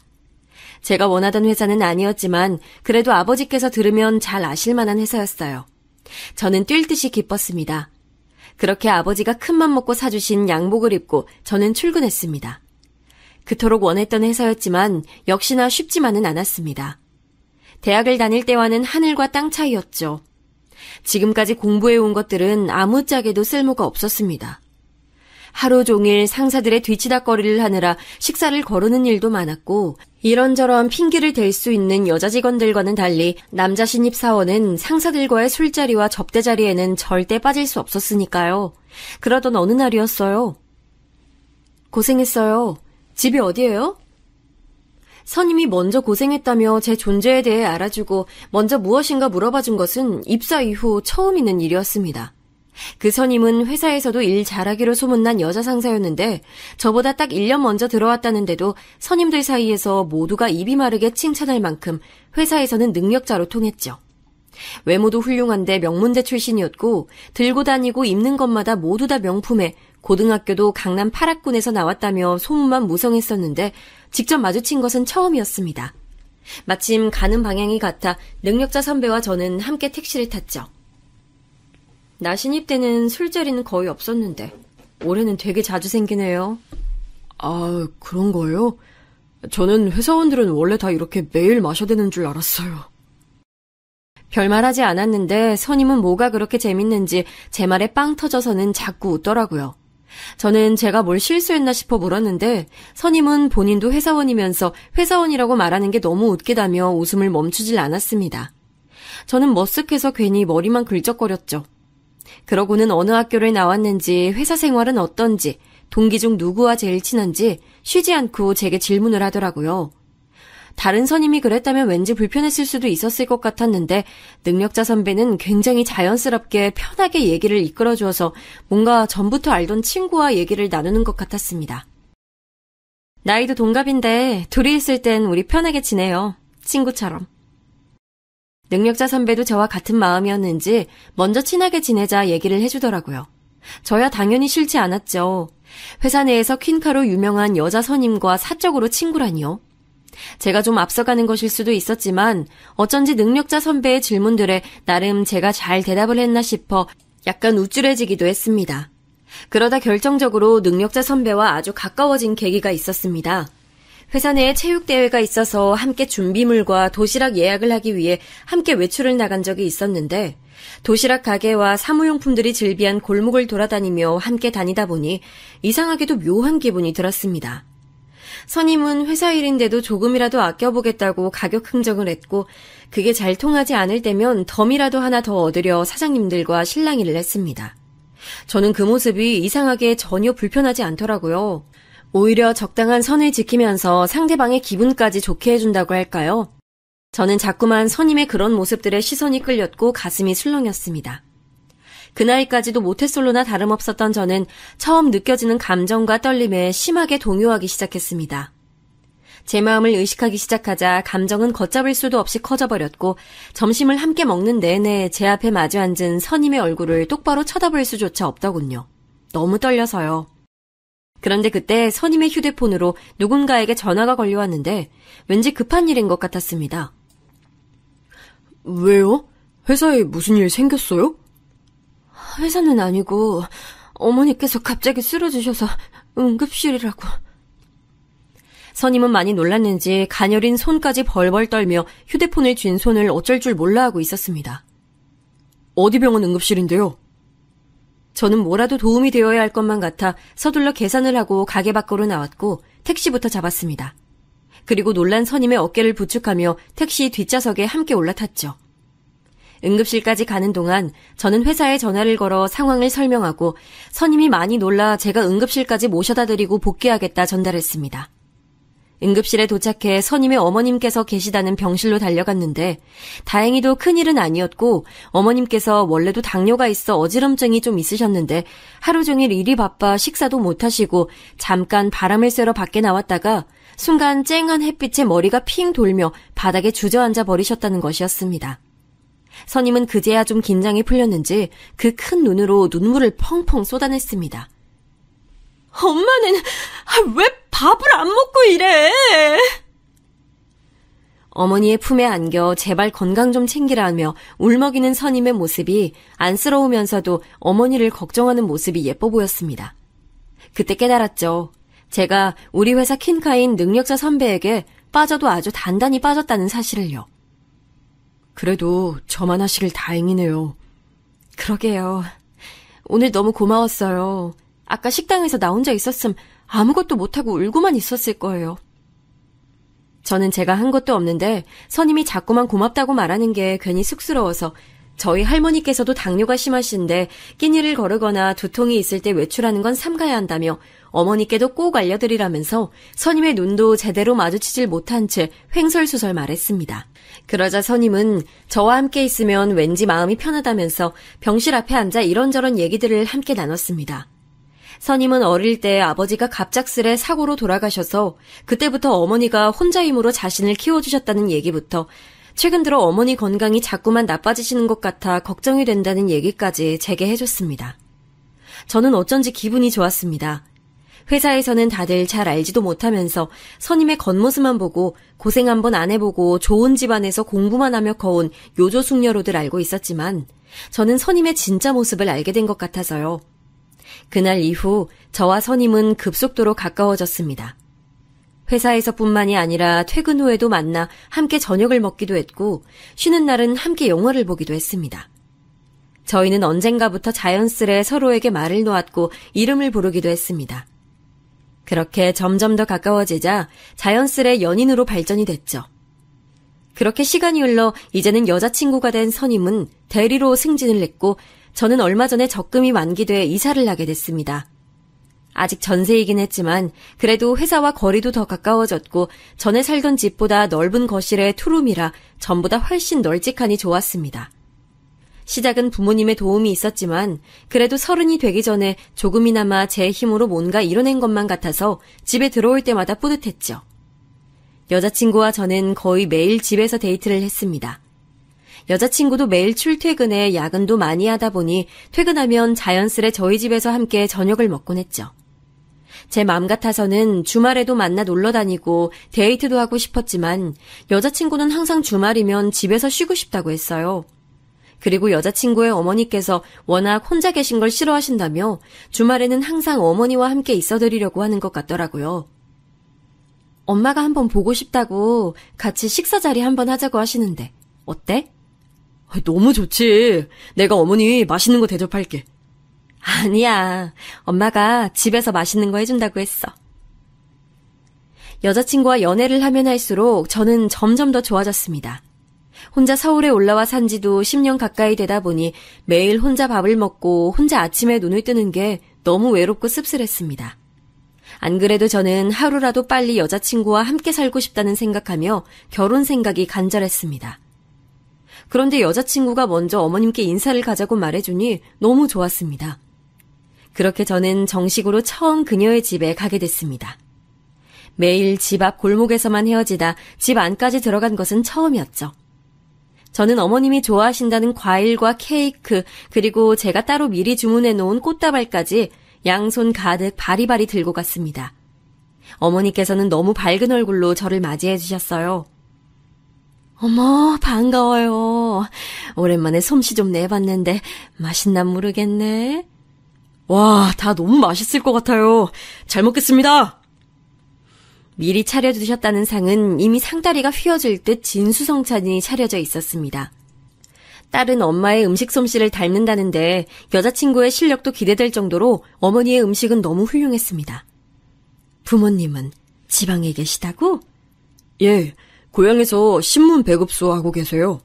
제가 원하던 회사는 아니었지만 그래도 아버지께서 들으면 잘 아실 만한 회사였어요. 저는 뛸 듯이 기뻤습니다. 그렇게 아버지가 큰맘 먹고 사주신 양복을 입고 저는 출근했습니다. 그토록 원했던 회사였지만 역시나 쉽지만은 않았습니다. 대학을 다닐 때와는 하늘과 땅 차이였죠. 지금까지 공부해온 것들은 아무짝에도 쓸모가 없었습니다. 하루 종일 상사들의 뒤치다꺼리를 하느라 식사를 거르는 일도 많았고 이런저런 핑계를 댈 수 있는 여자 직원들과는 달리 남자 신입사원은 상사들과의 술자리와 접대자리에는 절대 빠질 수 없었으니까요. 그러던 어느 날이었어요. 고생했어요. 집이 어디예요? 선임이 먼저 고생했다며 제 존재에 대해 알아주고 먼저 무엇인가 물어봐준 것은 입사 이후 처음 있는 일이었습니다. 그 선임은 회사에서도 일 잘하기로 소문난 여자 상사였는데 저보다 딱 1년 먼저 들어왔다는데도 선임들 사이에서 모두가 입이 마르게 칭찬할 만큼 회사에서는 능력자로 통했죠. 외모도 훌륭한데 명문대 출신이었고 들고 다니고 입는 것마다 모두 다 명품에 고등학교도 강남 8학군에서 나왔다며 소문만 무성했었는데 직접 마주친 것은 처음이었습니다. 마침 가는 방향이 같아 능력자 선배와 저는 함께 택시를 탔죠. 나 신입 때는 술자리는 거의 없었는데 올해는 되게 자주 생기네요. 아, 그런 거예요? 저는 회사원들은 원래 다 이렇게 매일 마셔야 되는 줄 알았어요. 별말하지 않았는데 선임은 뭐가 그렇게 재밌는지 제 말에 빵 터져서는 자꾸 웃더라고요. 저는 제가 뭘 실수했나 싶어 물었는데 선임은 본인도 회사원이면서 회사원이라고 말하는 게 너무 웃기다며 웃음을 멈추질 않았습니다. 저는 머쓱해서 괜히 머리만 긁적거렸죠. 그러고는 어느 학교를 나왔는지 회사 생활은 어떤지 동기 중 누구와 제일 친한지 쉬지 않고 제게 질문을 하더라고요. 다른 선임이 그랬다면 왠지 불편했을 수도 있었을 것 같았는데 능력자 선배는 굉장히 자연스럽게 편하게 얘기를 이끌어주어서 뭔가 전부터 알던 친구와 얘기를 나누는 것 같았습니다. 나이도 동갑인데 둘이 있을 땐 우리 편하게 지내요. 친구처럼. 능력자 선배도 저와 같은 마음이었는지 먼저 친하게 지내자 얘기를 해주더라고요. 저야 당연히 싫지 않았죠. 회사 내에서 퀸카로 유명한 여자 선임과 사적으로 친구라니요. 제가 좀 앞서가는 것일 수도 있었지만 어쩐지 능력자 선배의 질문들에 나름 제가 잘 대답을 했나 싶어 약간 우쭐해지기도 했습니다. 그러다 결정적으로 능력자 선배와 아주 가까워진 계기가 있었습니다. 회사 내에 체육대회가 있어서 함께 준비물과 도시락 예약을 하기 위해 함께 외출을 나간 적이 있었는데 도시락 가게와 사무용품들이 즐비한 골목을 돌아다니며 함께 다니다 보니 이상하게도 묘한 기분이 들었습니다. 선임은 회사 일인데도 조금이라도 아껴보겠다고 가격 흥정을 했고 그게 잘 통하지 않을 때면 덤이라도 하나 더 얻으려 사장님들과 실랑이를 했습니다. 저는 그 모습이 이상하게 전혀 불편하지 않더라고요. 오히려 적당한 선을 지키면서 상대방의 기분까지 좋게 해준다고 할까요? 저는 자꾸만 선임의 그런 모습들에 시선이 끌렸고 가슴이 술렁였습니다. 그 나이까지도 모태솔로나 다름없었던 저는 처음 느껴지는 감정과 떨림에 심하게 동요하기 시작했습니다. 제 마음을 의식하기 시작하자 감정은 걷잡을 수도 없이 커져버렸고 점심을 함께 먹는 내내 제 앞에 마주 앉은 선임의 얼굴을 똑바로 쳐다볼 수조차 없더군요. 너무 떨려서요. 그런데 그때 선임의 휴대폰으로 누군가에게 전화가 걸려왔는데 왠지 급한 일인 것 같았습니다. 왜요? 회사에 무슨 일 생겼어요? 회사는 아니고 어머니께서 갑자기 쓰러지셔서 응급실이라고. 선임은 많이 놀랐는지 가녀린 손까지 벌벌 떨며 휴대폰을 쥔 손을 어쩔 줄 몰라 하고 있었습니다. 어디 병원 응급실인데요? 저는 뭐라도 도움이 되어야 할 것만 같아 서둘러 계산을 하고 가게 밖으로 나왔고 택시부터 잡았습니다. 그리고 놀란 선임의 어깨를 부축하며 택시 뒷좌석에 함께 올라탔죠. 응급실까지 가는 동안 저는 회사에 전화를 걸어 상황을 설명하고 선임이 많이 놀라 제가 응급실까지 모셔다 드리고 복귀하겠다 전달했습니다. 응급실에 도착해 선임의 어머님께서 계시다는 병실로 달려갔는데 다행히도 큰일은 아니었고 어머님께서 원래도 당뇨가 있어 어지럼증이 좀 있으셨는데 하루 종일 일이 바빠 식사도 못하시고 잠깐 바람을 쐬러 밖에 나왔다가 순간 쨍한 햇빛에 머리가 핑 돌며 바닥에 주저앉아 버리셨다는 것이었습니다. 선임은 그제야 좀 긴장이 풀렸는지 그 큰 눈으로 눈물을 펑펑 쏟아냈습니다. 엄마는 왜 밥을 안 먹고 이래? 어머니의 품에 안겨 제발 건강 좀 챙기라며 울먹이는 선임의 모습이 안쓰러우면서도 어머니를 걱정하는 모습이 예뻐 보였습니다. 그때 깨달았죠. 제가 우리 회사 퀸카인 능력자 선배에게 빠져도 아주 단단히 빠졌다는 사실을요. 그래도 저만 하시길 다행이네요. 그러게요. 오늘 너무 고마웠어요. 아까 식당에서 나 혼자 있었음 아무것도 못하고 울고만 있었을 거예요. 저는 제가 한 것도 없는데 선임이 자꾸만 고맙다고 말하는 게 괜히 쑥스러워서 저희 할머니께서도 당뇨가 심하신데 끼니를 거르거나 두통이 있을 때 외출하는 건 삼가야 한다며 어머니께도 꼭 알려드리라면서 선임의 눈도 제대로 마주치질 못한 채 횡설수설 말했습니다. 그러자 선임은 저와 함께 있으면 왠지 마음이 편하다면서 병실 앞에 앉아 이런저런 얘기들을 함께 나눴습니다. 선임은 어릴 때 아버지가 갑작스레 사고로 돌아가셔서 그때부터 어머니가 혼자 힘으로 자신을 키워주셨다는 얘기부터 최근 들어 어머니 건강이 자꾸만 나빠지시는 것 같아 걱정이 된다는 얘기까지 제게 해줬습니다. 저는 어쩐지 기분이 좋았습니다. 회사에서는 다들 잘 알지도 못하면서 선임의 겉모습만 보고 고생 한번 안 해보고 좋은 집안에서 공부만 하며 커온 요조숙녀로들 알고 있었지만 저는 선임의 진짜 모습을 알게 된 것 같아서요. 그날 이후 저와 선임은 급속도로 가까워졌습니다. 회사에서뿐만이 아니라 퇴근 후에도 만나 함께 저녁을 먹기도 했고 쉬는 날은 함께 영화를 보기도 했습니다. 저희는 언젠가부터 자연스레 서로에게 말을 놓았고 이름을 부르기도 했습니다. 그렇게 점점 더 가까워지자 자연스레 연인으로 발전이 됐죠. 그렇게 시간이 흘러 이제는 여자친구가 된 선임은 대리로 승진을 했고 저는 얼마 전에 적금이 만기돼 이사를 하게 됐습니다. 아직 전세이긴 했지만 그래도 회사와 거리도 더 가까워졌고 전에 살던 집보다 넓은 거실에 투룸이라 전보다 훨씬 널찍하니 좋았습니다. 시작은 부모님의 도움이 있었지만 그래도 30이 되기 전에 조금이나마 제 힘으로 뭔가 이뤄낸 것만 같아서 집에 들어올 때마다 뿌듯했죠. 여자친구와 저는 거의 매일 집에서 데이트를 했습니다. 여자친구도 매일 출퇴근에 야근도 많이 하다 보니 퇴근하면 자연스레 저희 집에서 함께 저녁을 먹곤 했죠. 제 맘 같아서는 주말에도 만나 놀러 다니고 데이트도 하고 싶었지만 여자친구는 항상 주말이면 집에서 쉬고 싶다고 했어요. 그리고 여자친구의 어머니께서 워낙 혼자 계신 걸 싫어하신다며 주말에는 항상 어머니와 함께 있어드리려고 하는 것 같더라고요. 엄마가 한번 보고 싶다고 같이 식사 자리 한번 하자고 하시는데 어때? 너무 좋지. 내가 어머니 맛있는 거 대접할게. 아니야. 엄마가 집에서 맛있는 거 해준다고 했어. 여자친구와 연애를 하면 할수록 저는 점점 더 좋아졌습니다. 혼자 서울에 올라와 산 지도 10년 가까이 되다 보니 매일 혼자 밥을 먹고 혼자 아침에 눈을 뜨는 게 너무 외롭고 씁쓸했습니다. 안 그래도 저는 하루라도 빨리 여자친구와 함께 살고 싶다는 생각하며 결혼 생각이 간절했습니다. 그런데 여자친구가 먼저 어머님께 인사를 가자고 말해주니 너무 좋았습니다. 그렇게 저는 정식으로 처음 그녀의 집에 가게 됐습니다. 매일 집 앞 골목에서만 헤어지다 집 안까지 들어간 것은 처음이었죠. 저는 어머님이 좋아하신다는 과일과 케이크 그리고 제가 따로 미리 주문해 놓은 꽃다발까지 양손 가득 바리바리 들고 갔습니다. 어머니께서는 너무 밝은 얼굴로 저를 맞이해 주셨어요. 어머, 반가워요. 오랜만에 솜씨 좀 내봤는데 맛있나 모르겠네. 와, 다 너무 맛있을 것 같아요. 잘 먹겠습니다. 미리 차려주셨다는 상은 이미 상다리가 휘어질 듯 진수성찬이 차려져 있었습니다. 딸은 엄마의 음식 솜씨를 닮는다는데 여자친구의 실력도 기대될 정도로 어머니의 음식은 너무 훌륭했습니다. 부모님은 지방에 계시다고? 예, 고향에서 신문 배급소 하고 계세요.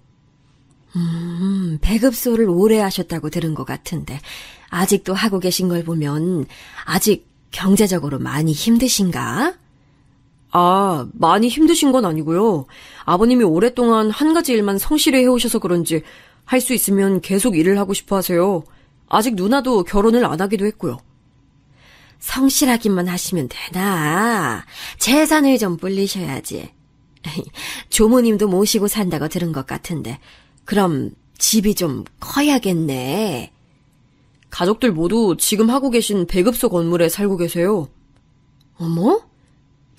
배급소를 오래 하셨다고 들은 것 같은데 아직도 하고 계신 걸 보면 아직 경제적으로 많이 힘드신가? 아, 많이 힘드신 건 아니고요. 아버님이 오랫동안 한 가지 일만 성실히 해오셔서 그런지 할 수 있으면 계속 일을 하고 싶어 하세요. 아직 누나도 결혼을 안 하기도 했고요. 성실하기만 하시면 되나? 재산을 좀 불리셔야지. 조모님도 모시고 산다고 들은 것 같은데 그럼 집이 좀 커야겠네. 가족들 모두 지금 하고 계신 배급소 건물에 살고 계세요. 어머?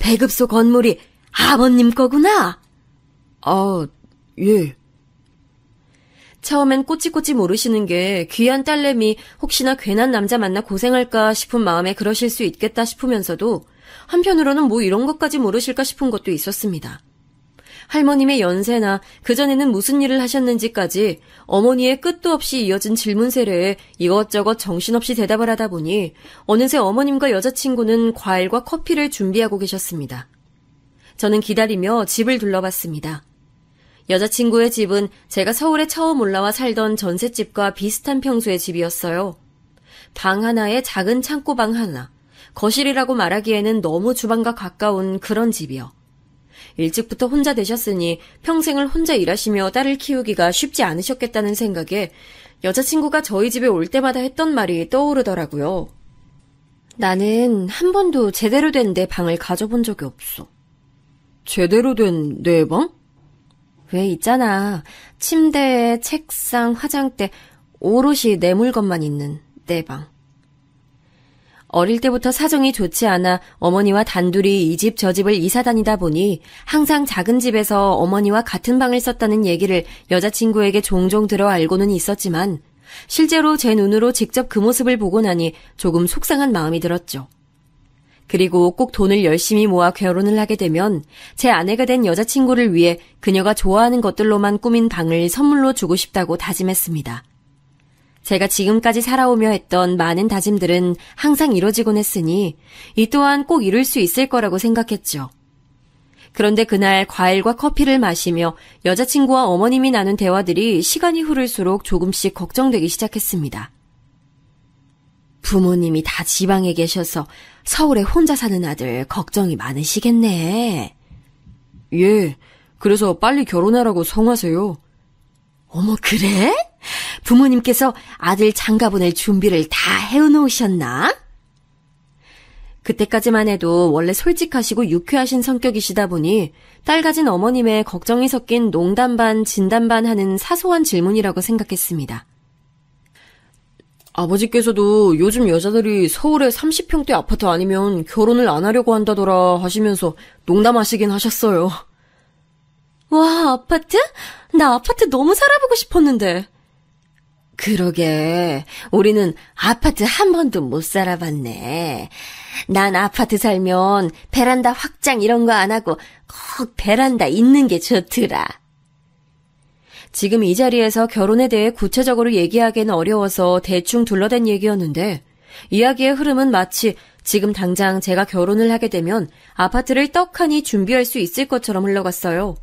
배급소 건물이 아버님 거구나? 아, 예. 처음엔 꼬치꼬치 모르시는 게 귀한 딸내미 혹시나 괜한 남자 만나 고생할까 싶은 마음에 그러실 수 있겠다 싶으면서도 한편으로는 뭐 이런 것까지 모르실까 싶은 것도 있었습니다. 할머님의 연세나 그전에는 무슨 일을 하셨는지까지 어머니의 끝도 없이 이어진 질문 세례에 이것저것 정신없이 대답을 하다 보니 어느새 어머님과 여자친구는 과일과 커피를 준비하고 계셨습니다. 저는 기다리며 집을 둘러봤습니다. 여자친구의 집은 제가 서울에 처음 올라와 살던 전셋집과 비슷한 평수의 집이었어요. 방 하나에 작은 창고방 하나, 거실이라고 말하기에는 너무 주방과 가까운 그런 집이요. 일찍부터 혼자 되셨으니 평생을 혼자 일하시며 딸을 키우기가 쉽지 않으셨겠다는 생각에 여자친구가 저희 집에 올 때마다 했던 말이 떠오르더라고요. 나는 한 번도 제대로 된 내 방을 가져본 적이 없어. 제대로 된 내 방? 왜 있잖아. 침대, 책상, 화장대, 오롯이 내 물건만 있는 내 방. 어릴 때부터 사정이 좋지 않아 어머니와 단둘이 이 집 저 집을 이사 다니다 보니 항상 작은 집에서 어머니와 같은 방을 썼다는 얘기를 여자친구에게 종종 들어 알고는 있었지만 실제로 제 눈으로 직접 그 모습을 보고 나니 조금 속상한 마음이 들었죠. 그리고 꼭 돈을 열심히 모아 결혼을 하게 되면 제 아내가 된 여자친구를 위해 그녀가 좋아하는 것들로만 꾸민 방을 선물로 주고 싶다고 다짐했습니다. 제가 지금까지 살아오며 했던 많은 다짐들은 항상 이뤄지곤 했으니 이 또한 꼭 이룰 수 있을 거라고 생각했죠. 그런데 그날 과일과 커피를 마시며 여자친구와 어머님이 나눈 대화들이 시간이 흐를수록 조금씩 걱정되기 시작했습니다. 부모님이 다 지방에 계셔서 서울에 혼자 사는 아들 걱정이 많으시겠네. 예, 그래서 빨리 결혼하라고 성하세요. 어머, 그래? 부모님께서 아들 장가 보낼 준비를 다 해놓으셨나? 그때까지만 해도 원래 솔직하시고 유쾌하신 성격이시다 보니 딸 가진 어머님의 걱정이 섞인 농담 반 진담 반 하는 사소한 질문이라고 생각했습니다. 아버지께서도 요즘 여자들이 서울에 30평대 아파트 아니면 결혼을 안 하려고 한다더라 하시면서 농담하시긴 하셨어요. 와, 아파트? 나 아파트 너무 살아보고 싶었는데. 그러게, 우리는 아파트 한 번도 못 살아봤네. 난 아파트 살면 베란다 확장 이런 거 안 하고 꼭 베란다 있는 게 좋더라. 지금 이 자리에서 결혼에 대해 구체적으로 얘기하기는 어려워서 대충 둘러댄 얘기였는데 이야기의 흐름은 마치 지금 당장 제가 결혼을 하게 되면 아파트를 떡하니 준비할 수 있을 것처럼 흘러갔어요.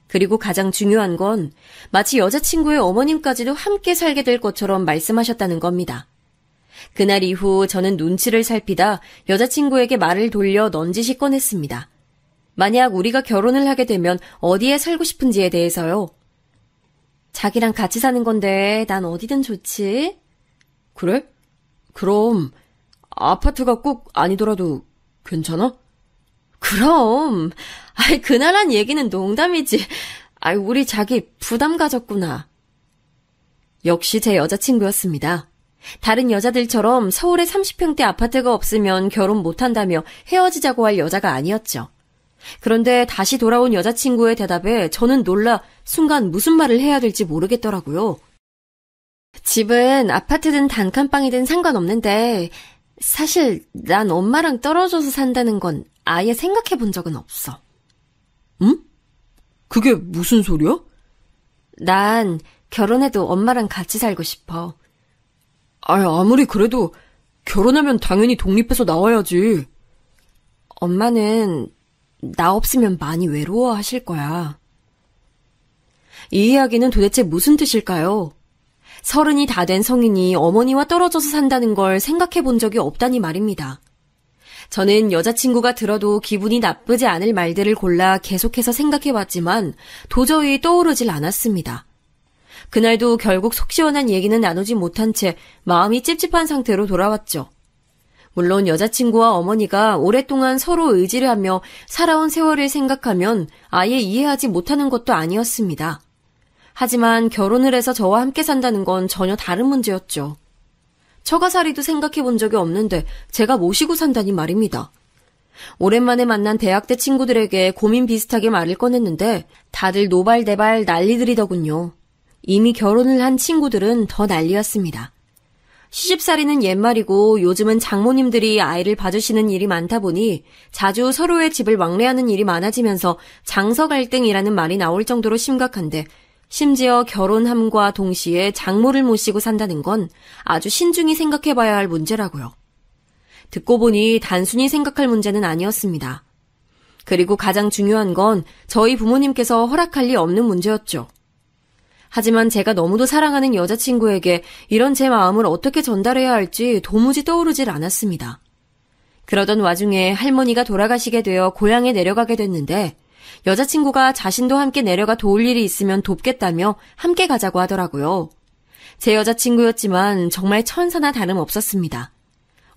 그리고 가장 중요한 건 마치 여자친구의 어머님까지도 함께 살게 될 것처럼 말씀하셨다는 겁니다. 그날 이후 저는 눈치를 살피다 여자친구에게 말을 돌려 넌지시 꺼냈습니다. 만약 우리가 결혼을 하게 되면 어디에 살고 싶은지에 대해서요. 자기랑 같이 사는 건데 난 어디든 좋지. 그래? 그럼 아파트가 꼭 아니더라도 괜찮아? 그럼. 그날 한 얘기는 농담이지. 우리 자기 부담 가졌구나. 역시 제 여자친구였습니다. 다른 여자들처럼 서울에 30평대 아파트가 없으면 결혼 못한다며 헤어지자고 할 여자가 아니었죠. 그런데 다시 돌아온 여자친구의 대답에 저는 놀라 순간 무슨 말을 해야 될지 모르겠더라고요. 집은 아파트든 단칸방이든 상관없는데 사실 난 엄마랑 떨어져서 산다는 건 아예 생각해 본 적은 없어. 응? 그게 무슨 소리야? 난 결혼해도 엄마랑 같이 살고 싶어. 아무리 그래도 결혼하면 당연히 독립해서 나와야지. 엄마는 나 없으면 많이 외로워하실 거야. 이 이야기는 도대체 무슨 뜻일까요? 30이 다 된 성인이 어머니와 떨어져서 산다는 걸 생각해 본 적이 없다니 말입니다. 저는 여자친구가 들어도 기분이 나쁘지 않을 말들을 골라 계속해서 생각해봤지만 도저히 떠오르질 않았습니다. 그날도 결국 속 시원한 얘기는 나누지 못한 채 마음이 찝찝한 상태로 돌아왔죠. 물론 여자친구와 어머니가 오랫동안 서로 의지를 하며 살아온 세월을 생각하면 아예 이해하지 못하는 것도 아니었습니다. 하지만 결혼을 해서 저와 함께 산다는 건 전혀 다른 문제였죠. 처가살이도 생각해 본 적이 없는데 제가 모시고 산다니 말입니다. 오랜만에 만난 대학 때 친구들에게 고민 비슷하게 말을 꺼냈는데 다들 노발대발 난리들이더군요. 이미 결혼을 한 친구들은 더 난리였습니다. 시집살이는 옛말이고 요즘은 장모님들이 아이를 봐주시는 일이 많다 보니 자주 서로의 집을 왕래하는 일이 많아지면서 장서 갈등이라는 말이 나올 정도로 심각한데, 심지어 결혼함과 동시에 장모를 모시고 산다는 건 아주 신중히 생각해봐야 할 문제라고요. 듣고 보니 단순히 생각할 문제는 아니었습니다. 그리고 가장 중요한 건 저희 부모님께서 허락할 리 없는 문제였죠. 하지만 제가 너무도 사랑하는 여자친구에게 이런 제 마음을 어떻게 전달해야 할지 도무지 떠오르질 않았습니다. 그러던 와중에 할머니가 돌아가시게 되어 고향에 내려가게 됐는데, 여자친구가 자신도 함께 내려가 도울 일이 있으면 돕겠다며 함께 가자고 하더라고요. 제 여자친구였지만 정말 천사나 다름없었습니다.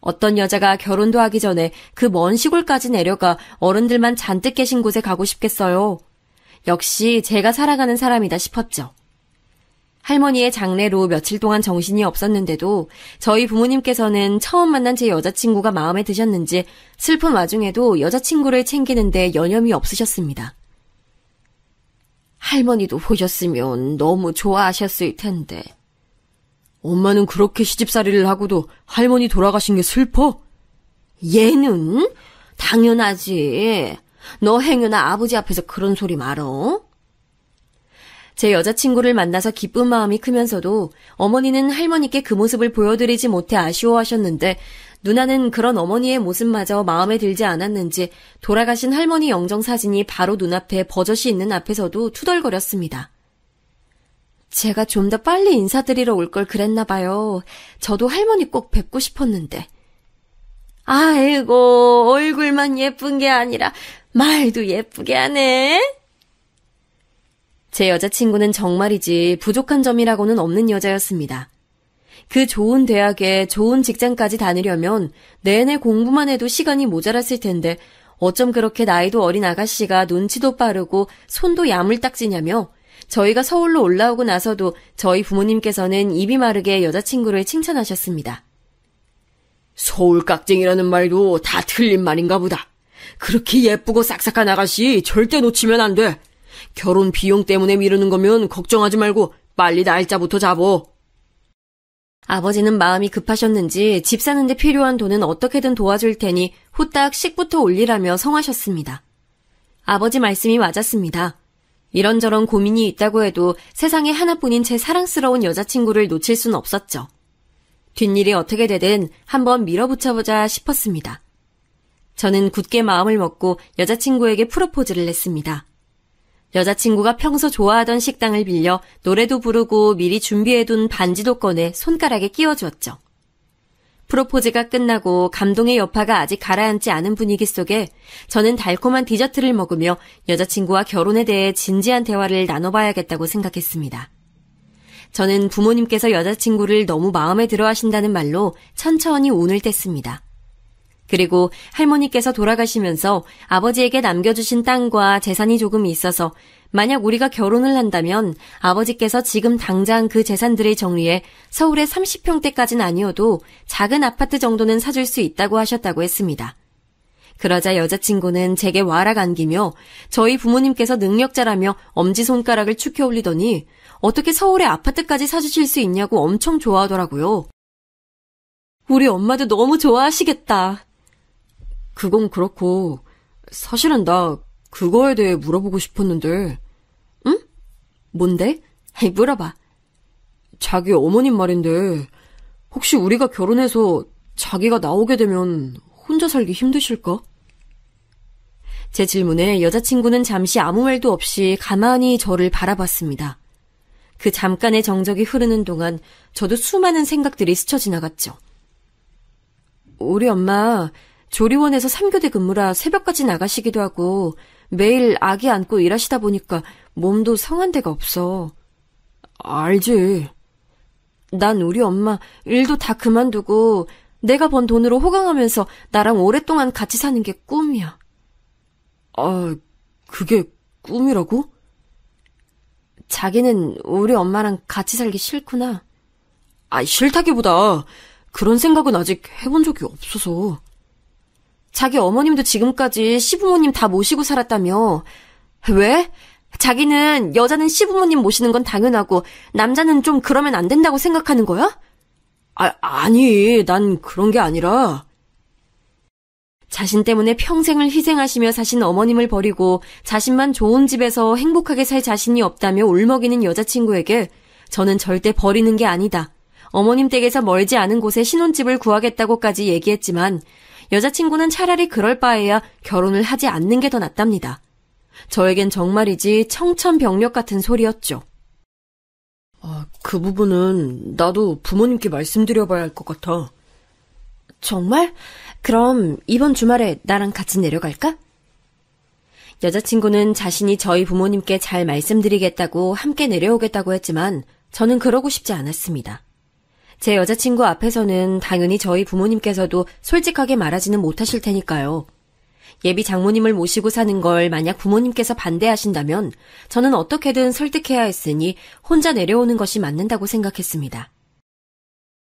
어떤 여자가 결혼도 하기 전에 그 먼 시골까지 내려가 어른들만 잔뜩 계신 곳에 가고 싶겠어요. 역시 제가 사랑하는 사람이다 싶었죠. 할머니의 장례로 며칠 동안 정신이 없었는데도 저희 부모님께서는 처음 만난 제 여자친구가 마음에 드셨는지 슬픈 와중에도 여자친구를 챙기는데 여념이 없으셨습니다. 할머니도 보셨으면 너무 좋아하셨을 텐데. 엄마는 그렇게 시집살이를 하고도 할머니 돌아가신 게 슬퍼? 얘는? 당연하지. 너 행여나 아버지 앞에서 그런 소리 말어? 제 여자친구를 만나서 기쁜 마음이 크면서도 어머니는 할머니께 그 모습을 보여드리지 못해 아쉬워하셨는데, 누나는 그런 어머니의 모습마저 마음에 들지 않았는지 돌아가신 할머니 영정 사진이 바로 눈앞에 버젓이 있는 앞에서도 투덜거렸습니다. 제가 좀 더 빨리 인사드리러 올 걸 그랬나 봐요. 저도 할머니 꼭 뵙고 싶었는데. 아이고, 얼굴만 예쁜 게 아니라 말도 예쁘게 하네. 제 여자친구는 정말이지 부족한 점이라고는 없는 여자였습니다. 그 좋은 대학에 좋은 직장까지 다니려면 내내 공부만 해도 시간이 모자랐을 텐데 어쩜 그렇게 나이도 어린 아가씨가 눈치도 빠르고 손도 야물딱지냐며 저희가 서울로 올라오고 나서도 저희 부모님께서는 입이 마르게 여자친구를 칭찬하셨습니다. 서울 깍쟁이라는 말도 다 틀린 말인가 보다. 그렇게 예쁘고 싹싹한 아가씨 절대 놓치면 안 돼. 결혼 비용 때문에 미루는 거면 걱정하지 말고 빨리 날짜부터 잡어. 아버지는 마음이 급하셨는지 집 사는데 필요한 돈은 어떻게든 도와줄 테니 후딱 식부터 올리라며 성하셨습니다. 아버지 말씀이 맞았습니다. 이런저런 고민이 있다고 해도 세상에 하나뿐인 제 사랑스러운 여자친구를 놓칠 순 없었죠. 뒷일이 어떻게 되든 한번 밀어붙여보자 싶었습니다. 저는 굳게 마음을 먹고 여자친구에게 프로포즈를 했습니다. 여자친구가 평소 좋아하던 식당을 빌려 노래도 부르고 미리 준비해둔 반지도 꺼내 손가락에 끼워주었죠. 프로포즈가 끝나고 감동의 여파가 아직 가라앉지 않은 분위기 속에 저는 달콤한 디저트를 먹으며 여자친구와 결혼에 대해 진지한 대화를 나눠봐야겠다고 생각했습니다. 저는 부모님께서 여자친구를 너무 마음에 들어 하신다는 말로 천천히 운을 뗐습니다. 그리고 할머니께서 돌아가시면서 아버지에게 남겨주신 땅과 재산이 조금 있어서 만약 우리가 결혼을 한다면 아버지께서 지금 당장 그 재산들을 정리해 서울의 30평대까지는 아니어도 작은 아파트 정도는 사줄 수 있다고 하셨다고 했습니다. 그러자 여자친구는 제게 와락 안기며 저희 부모님께서 능력자라며 엄지손가락을 축혀 올리더니 어떻게 서울의 아파트까지 사주실 수 있냐고 엄청 좋아하더라고요. 우리 엄마도 너무 좋아하시겠다. 그건 그렇고 사실은 나 그거에 대해 물어보고 싶었는데. 응? 뭔데? 물어봐. 자기 어머님 말인데 혹시 우리가 결혼해서 자기가 나오게 되면 혼자 살기 힘드실까? 제 질문에 여자친구는 잠시 아무 말도 없이 가만히 저를 바라봤습니다. 그 잠깐의 정적이 흐르는 동안 저도 수많은 생각들이 스쳐 지나갔죠. 우리 엄마 조리원에서 3교대 근무라 새벽까지 나가시기도 하고 매일 아기 안고 일하시다 보니까 몸도 성한 데가 없어. 알지. 난 우리 엄마 일도 다 그만두고 내가 번 돈으로 호강하면서 나랑 오랫동안 같이 사는 게 꿈이야. 아, 그게 꿈이라고? 자기는 우리 엄마랑 같이 살기 싫구나. 아, 싫다기보다 그런 생각은 아직 해본 적이 없어서. 자기 어머님도 지금까지 시부모님 다 모시고 살았다며. 왜? 자기는 여자는 시부모님 모시는 건 당연하고 남자는 좀 그러면 안 된다고 생각하는 거야? 아니, 난 그런 게 아니라. 자신 때문에 평생을 희생하시며 사신 어머님을 버리고 자신만 좋은 집에서 행복하게 살 자신이 없다며 울먹이는 여자친구에게 저는 절대 버리는 게 아니다. 어머님 댁에서 멀지 않은 곳에 신혼집을 구하겠다고까지 얘기했지만 여자친구는 차라리 그럴 바에야 결혼을 하지 않는 게 더 낫답니다. 저에겐 정말이지 청천벽력 같은 소리였죠. 그 부분은 나도 부모님께 말씀드려봐야 할 것 같아. 정말? 그럼 이번 주말에 나랑 같이 내려갈까? 여자친구는 자신이 저희 부모님께 잘 말씀드리겠다고 함께 내려오겠다고 했지만 저는 그러고 싶지 않았습니다. 제 여자친구 앞에서는 당연히 저희 부모님께서도 솔직하게 말하지는 못하실 테니까요. 예비 장모님을 모시고 사는 걸 만약 부모님께서 반대하신다면 저는 어떻게든 설득해야 했으니 혼자 내려오는 것이 맞는다고 생각했습니다.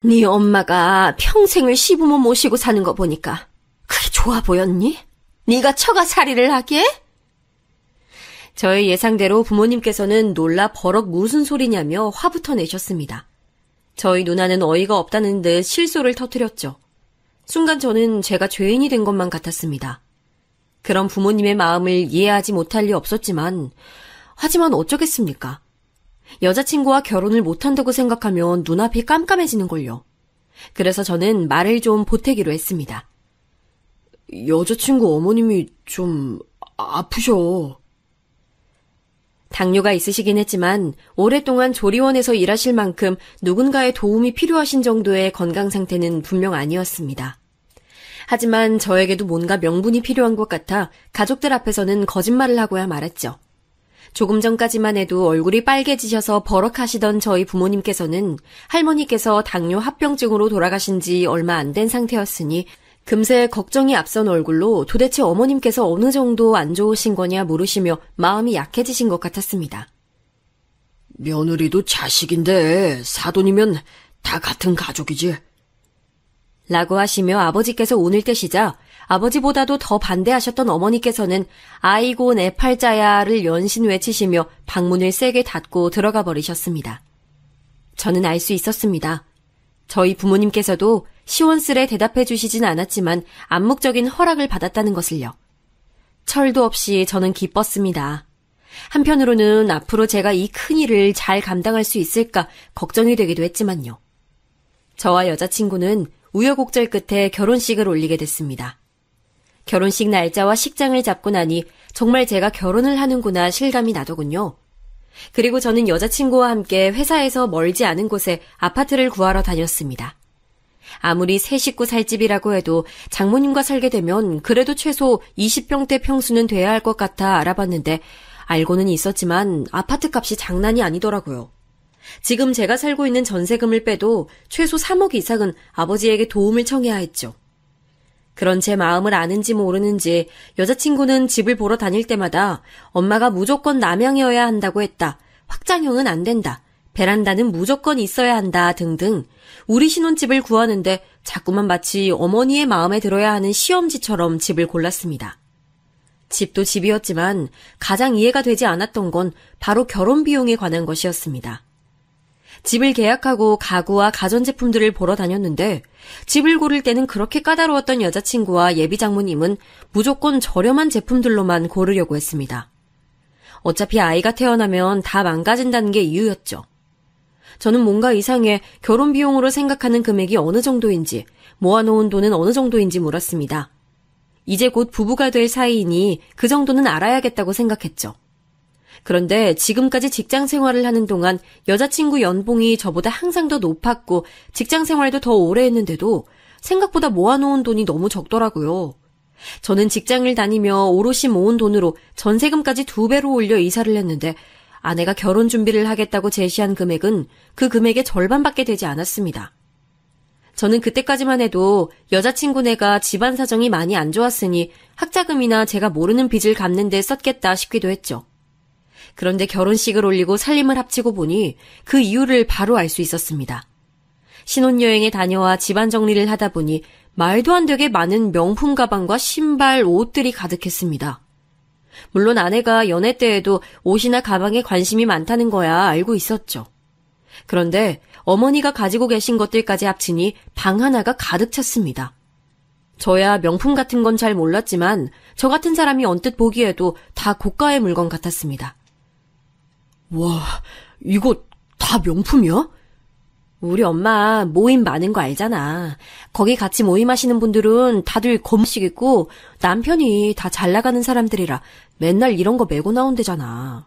네 엄마가 평생을 시부모 모시고 사는 거 보니까 그게 좋아 보였니? 네가 처가살이를 하게? 저의 예상대로 부모님께서는 놀라 버럭 무슨 소리냐며 화부터 내셨습니다. 저희 누나는 어이가 없다는 듯 실소를 터뜨렸죠. 순간 저는 제가 죄인이 된 것만 같았습니다. 그런 부모님의 마음을 이해하지 못할 리 없었지만 하지만 어쩌겠습니까? 여자친구와 결혼을 못한다고 생각하면 눈앞이 깜깜해지는걸요. 그래서 저는 말을 좀 보태기로 했습니다. 여자친구 어머님이 좀 아프셔. 당뇨가 있으시긴 했지만 오랫동안 조리원에서 일하실 만큼 누군가의 도움이 필요하신 정도의 건강 상태는 분명 아니었습니다. 하지만 저에게도 뭔가 명분이 필요한 것 같아 가족들 앞에서는 거짓말을 하고야 말았죠. 조금 전까지만 해도 얼굴이 빨개지셔서 버럭하시던 저희 부모님께서는 할머니께서 당뇨 합병증으로 돌아가신 지 얼마 안 된 상태였으니 금세 걱정이 앞선 얼굴로 도대체 어머님께서 어느 정도 안 좋으신 거냐 물으시며 마음이 약해지신 것 같았습니다. 며느리도 자식인데 사돈이면 다 같은 가족이지. 라고 하시며 아버지께서 운을 떼시자 아버지보다도 더 반대하셨던 어머니께서는 아이고 내 팔자야를 연신 외치시며 방문을 세게 닫고 들어가 버리셨습니다. 저는 알 수 있었습니다. 저희 부모님께서도 시원스레 대답해 주시진 않았지만 암묵적인 허락을 받았다는 것을요. 철도 없이 저는 기뻤습니다. 한편으로는 앞으로 제가 이 큰일을 잘 감당할 수 있을까 걱정이 되기도 했지만요. 저와 여자친구는 우여곡절 끝에 결혼식을 올리게 됐습니다. 결혼식 날짜와 식장을 잡고 나니 정말 제가 결혼을 하는구나 실감이 나더군요. 그리고 저는 여자친구와 함께 회사에서 멀지 않은 곳에 아파트를 구하러 다녔습니다. 아무리 새 식구 살 집이라고 해도 장모님과 살게 되면 그래도 최소 20평대 평수는 돼야 할 것 같아 알아봤는데 알고는 있었지만 아파트 값이 장난이 아니더라고요. 지금 제가 살고 있는 전세금을 빼도 최소 3억 이상은 아버지에게 도움을 청해야 했죠. 그런 제 마음을 아는지 모르는지 여자친구는 집을 보러 다닐 때마다 엄마가 무조건 남향이어야 한다고 했다. 확장형은 안 된다. 베란다는 무조건 있어야 한다 등등 우리 신혼집을 구하는데 자꾸만 마치 어머니의 마음에 들어야 하는 시험지처럼 집을 골랐습니다. 집도 집이었지만 가장 이해가 되지 않았던 건 바로 결혼 비용에 관한 것이었습니다. 집을 계약하고 가구와 가전제품들을 보러 다녔는데 집을 고를 때는 그렇게 까다로웠던 여자친구와 예비 장모님은 무조건 저렴한 제품들로만 고르려고 했습니다. 어차피 아이가 태어나면 다 망가진다는 게 이유였죠. 저는 뭔가 이상해 결혼 비용으로 생각하는 금액이 어느 정도인지 모아놓은 돈은 어느 정도인지 물었습니다. 이제 곧 부부가 될 사이이니 그 정도는 알아야겠다고 생각했죠. 그런데 지금까지 직장 생활을 하는 동안 여자친구 연봉이 저보다 항상 더 높았고 직장 생활도 더 오래 했는데도 생각보다 모아놓은 돈이 너무 적더라고요. 저는 직장을 다니며 오롯이 모은 돈으로 전세금까지 2배로 올려 이사를 했는데 아내가 결혼 준비를 하겠다고 제시한 금액은 그 금액의 절반밖에 되지 않았습니다. 저는 그때까지만 해도 여자친구네가 집안 사정이 많이 안 좋았으니 학자금이나 제가 모르는 빚을 갚는 데 썼겠다 싶기도 했죠. 그런데 결혼식을 올리고 살림을 합치고 보니 그 이유를 바로 알 수 있었습니다. 신혼여행에 다녀와 집안 정리를 하다 보니 말도 안 되게 많은 명품 가방과 신발, 옷들이 가득했습니다. 물론 아내가 연애 때에도 옷이나 가방에 관심이 많다는 거야 알고 있었죠. 그런데 어머니가 가지고 계신 것들까지 합치니 방 하나가 가득 찼습니다. 저야 명품 같은 건 잘 몰랐지만 저 같은 사람이 언뜻 보기에도 다 고가의 물건 같았습니다. 와, 이거 다 명품이야? 우리 엄마 모임 많은 거 알잖아. 거기 같이 모임하시는 분들은 다들 검은색 입고 남편이 다 잘 나가는 사람들이라 맨날 이런 거 메고 나온대잖아.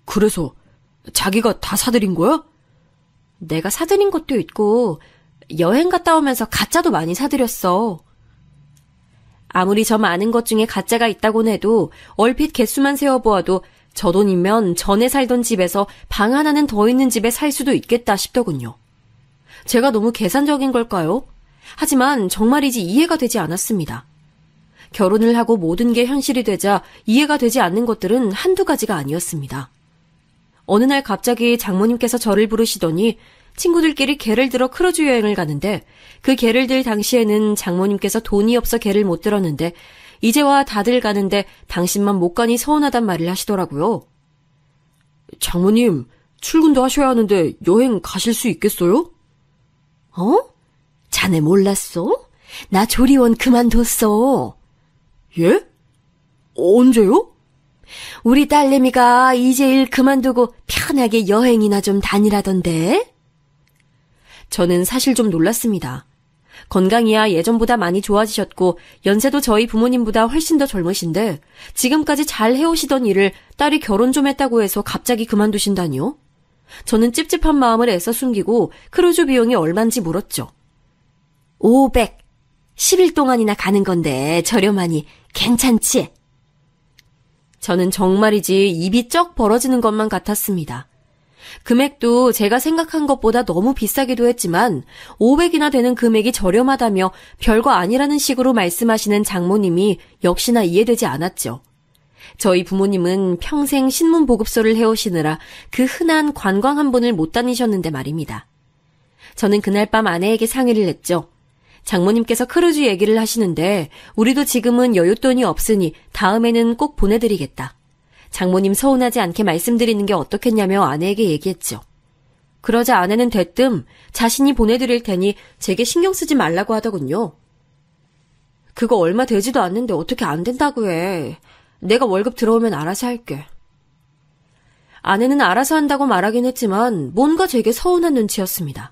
그래서 자기가 다 사들인 거야? 내가 사들인 것도 있고 여행 갔다 오면서 가짜도 많이 사들였어. 아무리 저 많은 것 중에 가짜가 있다곤 해도 얼핏 개수만 세어보아도 저 돈이면 전에 살던 집에서 방 하나는 더 있는 집에 살 수도 있겠다 싶더군요. 제가 너무 계산적인 걸까요? 하지만 정말이지 이해가 되지 않았습니다. 결혼을 하고 모든 게 현실이 되자 이해가 되지 않는 것들은 한두 가지가 아니었습니다. 어느 날 갑자기 장모님께서 저를 부르시더니 친구들끼리 개를 들어 크루즈 여행을 가는데 그 개를 들 당시에는 장모님께서 돈이 없어 개를 못 들었는데 이제와 다들 가는데 당신만 못 가니 서운하단 말을 하시더라고요. 장모님, 출근도 하셔야 하는데 여행 가실 수 있겠어요? 자네 몰랐어? 나 조리원 그만뒀어. 예? 언제요? 우리 딸내미가 이제 일 그만두고 편하게 여행이나 좀 다니라던데. 저는 사실 좀 놀랐습니다. 건강이야 예전보다 많이 좋아지셨고 연세도 저희 부모님보다 훨씬 더 젊으신데 지금까지 잘 해오시던 일을 딸이 결혼 좀 했다고 해서 갑자기 그만두신다니요? 저는 찝찝한 마음을 애써 숨기고 크루즈 비용이 얼만지 물었죠. 500. 10일 동안이나 가는 건데 저렴하니 괜찮지? 저는 정말이지 입이 쩍 벌어지는 것만 같았습니다. 금액도 제가 생각한 것보다 너무 비싸기도 했지만 500이나 되는 금액이 저렴하다며 별거 아니라는 식으로 말씀하시는 장모님이 역시나 이해되지 않았죠. 저희 부모님은 평생 신문 보급소를 해오시느라 그 흔한 관광 한 번을 못 다니셨는데 말입니다. 저는 그날 밤 아내에게 상의를 했죠. 장모님께서 크루즈 얘기를 하시는데 우리도 지금은 여윳돈이 없으니 다음에는 꼭 보내드리겠다. 장모님 서운하지 않게 말씀드리는 게 어떻겠냐며 아내에게 얘기했죠. 그러자 아내는 대뜸 자신이 보내드릴 테니 제게 신경 쓰지 말라고 하더군요. 그거 얼마 되지도 않는데 어떻게 안 된다고 해. 내가 월급 들어오면 알아서 할게. 아내는 알아서 한다고 말하긴 했지만 뭔가 제게 서운한 눈치였습니다.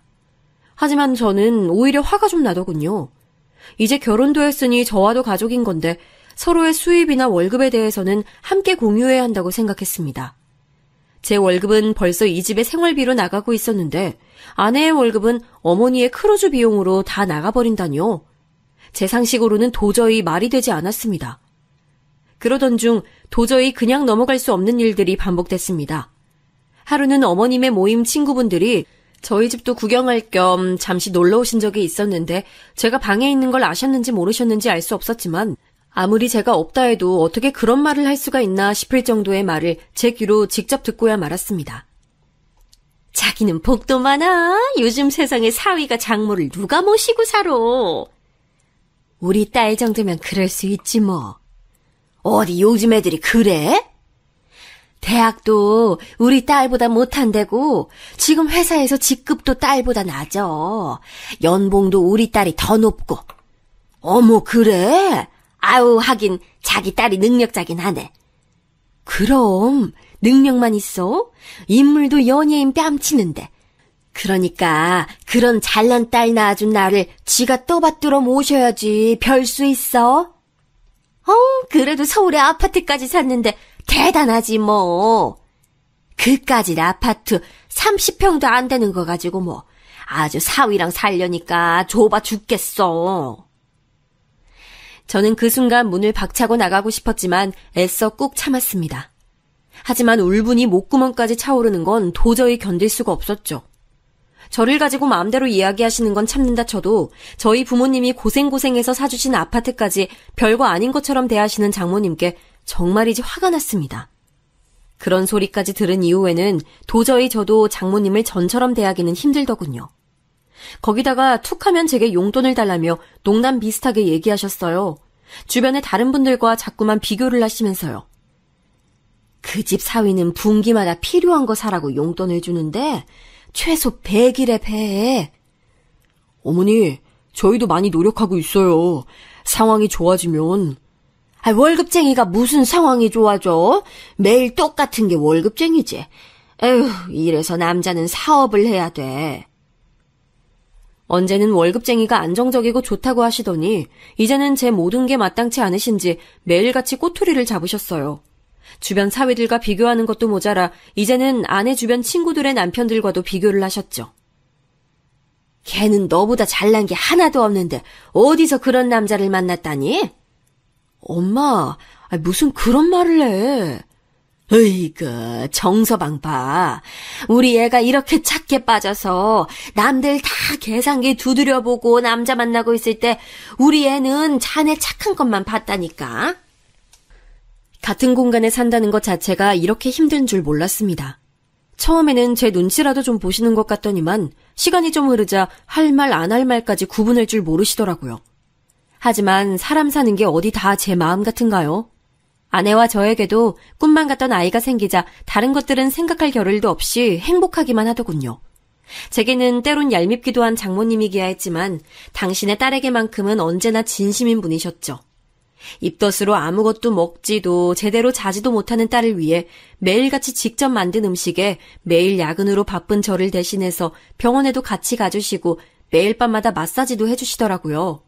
하지만 저는 오히려 화가 좀 나더군요. 이제 결혼도 했으니 저와도 가족인 건데 서로의 수입이나 월급에 대해서는 함께 공유해야 한다고 생각했습니다. 제 월급은 벌써 이 집의 생활비로 나가고 있었는데 아내의 월급은 어머니의 크루즈 비용으로 다 나가버린다뇨. 제 상식으로는 도저히 말이 되지 않았습니다. 그러던 중 도저히 그냥 넘어갈 수 없는 일들이 반복됐습니다. 하루는 어머님의 모임 친구분들이 저희 집도 구경할 겸 잠시 놀러 오신 적이 있었는데 제가 방에 있는 걸 아셨는지 모르셨는지 알 수 없었지만 아무리 제가 없다 해도 어떻게 그런 말을 할 수가 있나 싶을 정도의 말을 제 귀로 직접 듣고야 말았습니다. 자기는 복도 많아. 요즘 세상에 사위가 장모를 누가 모시고 살아. 우리 딸 정도면 그럴 수 있지 뭐. 어디 요즘 애들이 그래? 대학도 우리 딸보다 못한대고 지금 회사에서 직급도 딸보다 낮아. 연봉도 우리 딸이 더 높고. 어머 그래? 아우 하긴 자기 딸이 능력자긴 하네. 그럼 능력만 있어? 인물도 연예인 뺨치는데. 그러니까 그런 잘난 딸 낳아준 나를 지가 떠받들어 모셔야지 별 수 있어? 그래도 서울에 아파트까지 샀는데 대단하지 뭐. 그까짓 아파트 30평도 안 되는 거 가지고 뭐 아주 사위랑 살려니까 좁아 죽겠어. 저는 그 순간 문을 박차고 나가고 싶었지만 애써 꾹 참았습니다. 하지만 울분이 목구멍까지 차오르는 건 도저히 견딜 수가 없었죠. 저를 가지고 마음대로 이야기하시는 건 참는다 쳐도 저희 부모님이 고생고생해서 사주신 아파트까지 별거 아닌 것처럼 대하시는 장모님께 정말이지 화가 났습니다. 그런 소리까지 들은 이후에는 도저히 저도 장모님을 전처럼 대하기는 힘들더군요. 거기다가 툭하면 제게 용돈을 달라며 농담 비슷하게 얘기하셨어요. 주변의 다른 분들과 자꾸만 비교를 하시면서요. 그 집 사위는 분기마다 필요한 거 사라고 용돈을 주는데 최소 100일에 배. 어머니, 저희도 많이 노력하고 있어요. 상황이 좋아지면. 월급쟁이가 무슨 상황이 좋아져? 매일 똑같은 게 월급쟁이지. 에휴, 이래서 남자는 사업을 해야 돼. 언제는 월급쟁이가 안정적이고 좋다고 하시더니 이제는 제 모든 게 마땅치 않으신지 매일같이 꼬투리를 잡으셨어요. 주변 사위들과 비교하는 것도 모자라 이제는 아내 주변 친구들의 남편들과도 비교를 하셨죠. 걔는 너보다 잘난 게 하나도 없는데 어디서 그런 남자를 만났다니? 엄마, 무슨 그런 말을 해. 으이그, 정서방 봐. 우리 애가 이렇게 착해 빠져서 남들 다 계산기 두드려보고 남자 만나고 있을 때 우리 애는 자네 착한 것만 봤다니까. 같은 공간에 산다는 것 자체가 이렇게 힘든 줄 몰랐습니다. 처음에는 제 눈치라도 좀 보시는 것 같더니만 시간이 좀 흐르자 할 말 안 할 말까지 구분할 줄 모르시더라고요. 하지만 사람 사는 게 어디 다 제 마음 같은가요? 아내와 저에게도 꿈만 같던 아이가 생기자 다른 것들은 생각할 겨를도 없이 행복하기만 하더군요. 제게는 때론 얄밉기도 한 장모님이기야 했지만 당신의 딸에게만큼은 언제나 진심인 분이셨죠. 입덧으로 아무것도 먹지도 제대로 자지도 못하는 딸을 위해 매일같이 직접 만든 음식에 매일 야근으로 바쁜 저를 대신해서 병원에도 같이 가주시고 매일 밤마다 마사지도 해주시더라고요.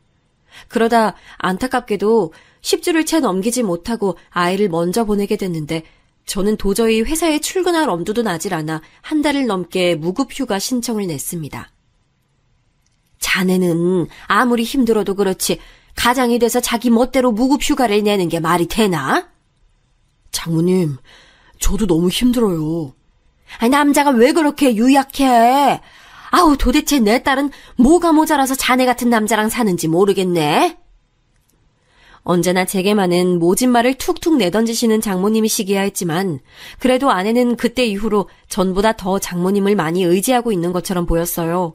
그러다 안타깝게도 10주를 채 넘기지 못하고 아이를 먼저 보내게 됐는데 저는 도저히 회사에 출근할 엄두도 나질 않아 한 달을 넘게 무급휴가 신청을 냈습니다. 자네는 아무리 힘들어도 그렇지 가장이 돼서 자기 멋대로 무급휴가를 내는 게 말이 되나? 장모님, 저도 너무 힘들어요. 남자가 왜 그렇게 유약해? 아우, 도대체 내 딸은 뭐가 모자라서 자네 같은 남자랑 사는지 모르겠네. 언제나 제게만은 모진 말을 툭툭 내던지시는 장모님이시기야 했지만 그래도 아내는 그때 이후로 전보다 더 장모님을 많이 의지하고 있는 것처럼 보였어요.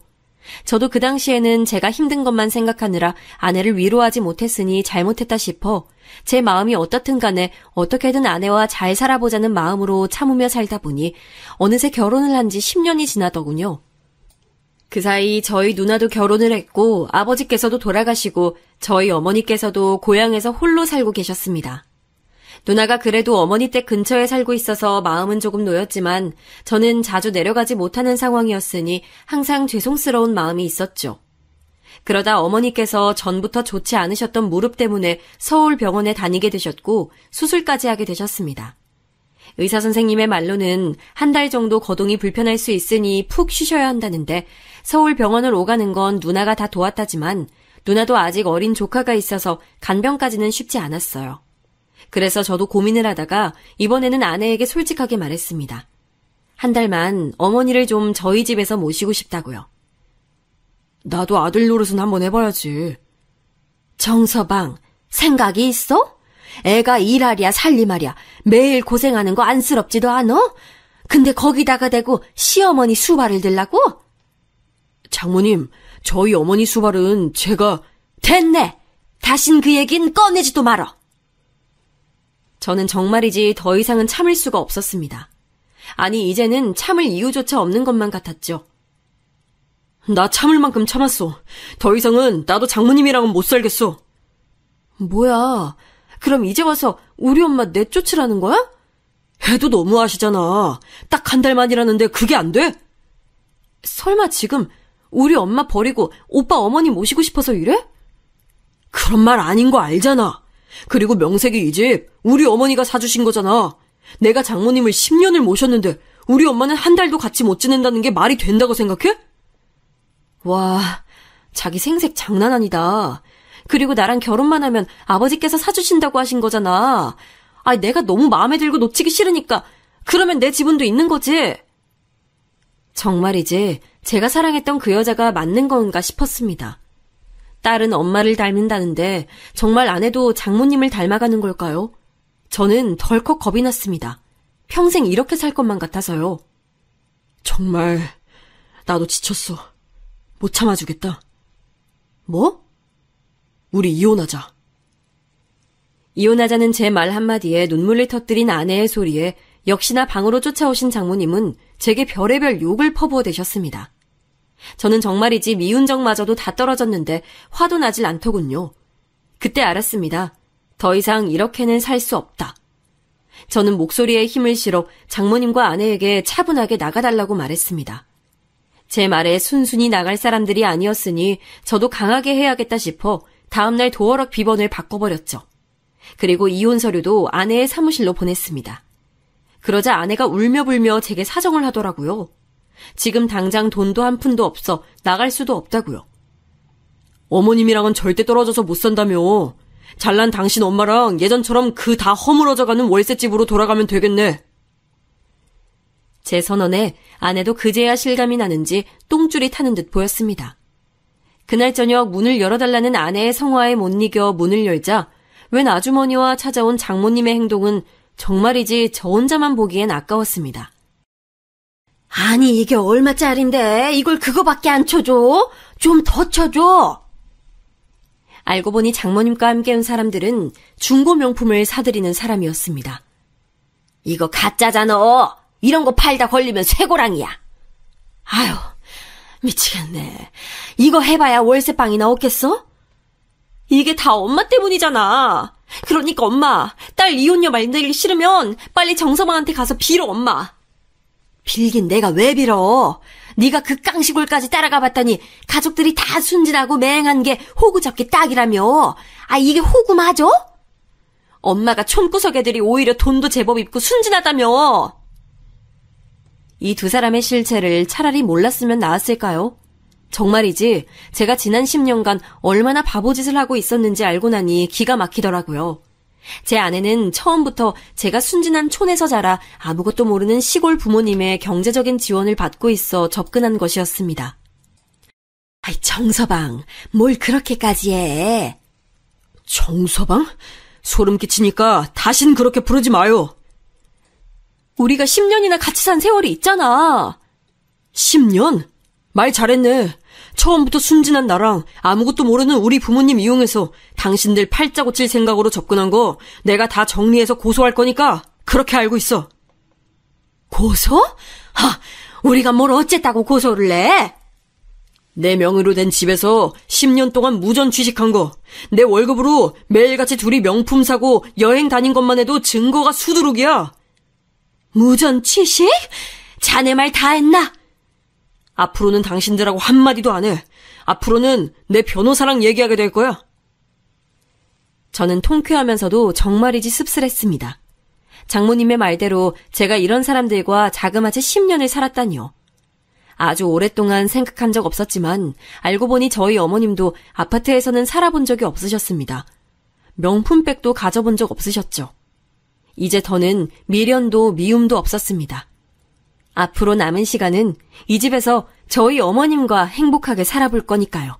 저도 그 당시에는 제가 힘든 것만 생각하느라 아내를 위로하지 못했으니 잘못했다 싶어 제 마음이 어떻든 간에 어떻게든 아내와 잘 살아보자는 마음으로 참으며 살다 보니 어느새 결혼을 한 지 10년이 지나더군요. 그 사이 저희 누나도 결혼을 했고 아버지께서도 돌아가시고 저희 어머니께서도 고향에서 홀로 살고 계셨습니다. 누나가 그래도 어머니 댁 근처에 살고 있어서 마음은 조금 놓였지만 저는 자주 내려가지 못하는 상황이었으니 항상 죄송스러운 마음이 있었죠. 그러다 어머니께서 전부터 좋지 않으셨던 무릎 때문에 서울 병원에 다니게 되셨고 수술까지 하게 되셨습니다. 의사 선생님의 말로는 한 달 정도 거동이 불편할 수 있으니 푹 쉬셔야 한다는데 서울 병원을 오가는 건 누나가 다 도왔다지만 누나도 아직 어린 조카가 있어서 간병까지는 쉽지 않았어요. 그래서 저도 고민을 하다가 이번에는 아내에게 솔직하게 말했습니다. 한 달만 어머니를 좀 저희 집에서 모시고 싶다고요. 나도 아들 노릇은 한번 해봐야지. 정서방, 생각이 있어? 애가 일하랴 살림하랴 매일 고생하는 거 안쓰럽지도 않어? 근데 거기다가 대고 시어머니 수발을 들라고? 장모님, 저희 어머니 수발은 제가... 됐네! 다신 그 얘긴 꺼내지도 말어! 저는 정말이지 더 이상은 참을 수가 없었습니다. 아니, 이제는 참을 이유조차 없는 것만 같았죠. 나 참을 만큼 참았어. 더 이상은 나도 장모님이랑은 못 살겠어. 뭐야, 그럼 이제 와서 우리 엄마 내쫓으라는 거야? 해도 너무하시잖아. 딱 한 달만이라는데 그게 안 돼? 설마 지금 우리 엄마 버리고 오빠 어머니 모시고 싶어서 이래? 그런 말 아닌 거 알잖아. 그리고 명색이 이 집 우리 어머니가 사주신 거잖아. 내가 장모님을 10년을 모셨는데 우리 엄마는 한 달도 같이 못 지낸다는 게 말이 된다고 생각해? 와, 자기 생색 장난 아니다. 그리고 나랑 결혼만 하면 아버지께서 사주신다고 하신 거잖아. 내가 너무 마음에 들고 놓치기 싫으니까 그러면 내 지분도 있는 거지. 정말이지 제가 사랑했던 그 여자가 맞는 건가 싶었습니다. 딸은 엄마를 닮는다는데 정말 아내도 장모님을 닮아가는 걸까요? 저는 덜컥 겁이 났습니다. 평생 이렇게 살 것만 같아서요. 정말 나도 지쳤어. 못 참아주겠다. 뭐? 우리 이혼하자. 이혼하자는 제 말 한마디에 눈물을 터뜨린 아내의 소리에 역시나 방으로 쫓아오신 장모님은 제게 별의별 욕을 퍼부어대셨습니다. 저는 정말이지 미운 정마저도 다 떨어졌는데 화도 나질 않더군요. 그때 알았습니다. 더 이상 이렇게는 살 수 없다. 저는 목소리에 힘을 실어 장모님과 아내에게 차분하게 나가달라고 말했습니다. 제 말에 순순히 나갈 사람들이 아니었으니 저도 강하게 해야겠다 싶어 다음날 도어락 비번을 바꿔버렸죠. 그리고 이혼 서류도 아내의 사무실로 보냈습니다. 그러자 아내가 울며불며 제게 사정을 하더라고요. 지금 당장 돈도 한 푼도 없어 나갈 수도 없다고요. 어머님이랑은 절대 떨어져서 못 산다며. 잘난 당신 엄마랑 예전처럼 그 다 허물어져가는 월세집으로 돌아가면 되겠네. 제 선언에 아내도 그제야 실감이 나는지 똥줄이 타는 듯 보였습니다. 그날 저녁 문을 열어달라는 아내의 성화에 못 이겨 문을 열자 웬 아주머니와 찾아온 장모님의 행동은 정말이지 저 혼자만 보기엔 아까웠습니다. 아니 이게 얼마짜린데 이걸 그거밖에 안 쳐줘? 좀 더 쳐줘. 알고 보니 장모님과 함께 온 사람들은 중고 명품을 사들이는 사람이었습니다. 이거 가짜잖아. 이런 거 팔다 걸리면 쇠고랑이야. 아유, 미치겠네. 이거 해봐야 월세방이나 없겠어? 이게 다 엄마 때문이잖아. 그러니까 엄마, 딸 이혼녀 만들기 싫으면 빨리 정서방한테 가서 빌어, 엄마. 빌긴 내가 왜 빌어? 네가 그 깡시골까지 따라가 봤더니 가족들이 다 순진하고 맹한 게 호구 잡기 딱이라며. 아, 이게 호구 맞아? 엄마가 촌구석 애들이 오히려 돈도 제법 있고 순진하다며. 이 두 사람의 실체를 차라리 몰랐으면 나았을까요? 정말이지 제가 지난 10년간 얼마나 바보짓을 하고 있었는지 알고 나니 기가 막히더라고요. 제 아내는 처음부터 제가 순진한 촌에서 자라 아무것도 모르는 시골 부모님의 경제적인 지원을 받고 있어 접근한 것이었습니다. 아이, 정서방, 뭘 그렇게까지 해? 정서방? 소름 끼치니까 다신 그렇게 부르지 마요. 우리가 10년이나 같이 산 세월이 있잖아. 10년? 말 잘했네. 처음부터 순진한 나랑 아무것도 모르는 우리 부모님 이용해서 당신들 팔자 고칠 생각으로 접근한 거 내가 다 정리해서 고소할 거니까 그렇게 알고 있어. 고소? 하, 우리가 뭘 어쨌다고 고소를 해? 내 명의로 된 집에서 10년 동안 무전 취식한 거, 내 월급으로 매일같이 둘이 명품 사고 여행 다닌 것만 해도 증거가 수두룩이야. 무전 취식? 자네 말 다 했나? 앞으로는 당신들하고 한마디도 안 해. 앞으로는 내 변호사랑 얘기하게 될 거야. 저는 통쾌하면서도 정말이지 씁쓸했습니다. 장모님의 말대로 제가 이런 사람들과 자그마치 10년을 살았다니요. 아주 오랫동안 생각한 적 없었지만 알고 보니 저희 어머님도 아파트에서는 살아본 적이 없으셨습니다. 명품백도 가져본 적 없으셨죠. 이제 더는 미련도 미움도 없었습니다. 앞으로 남은 시간은 이 집에서 저희 어머님과 행복하게 살아볼 거니까요.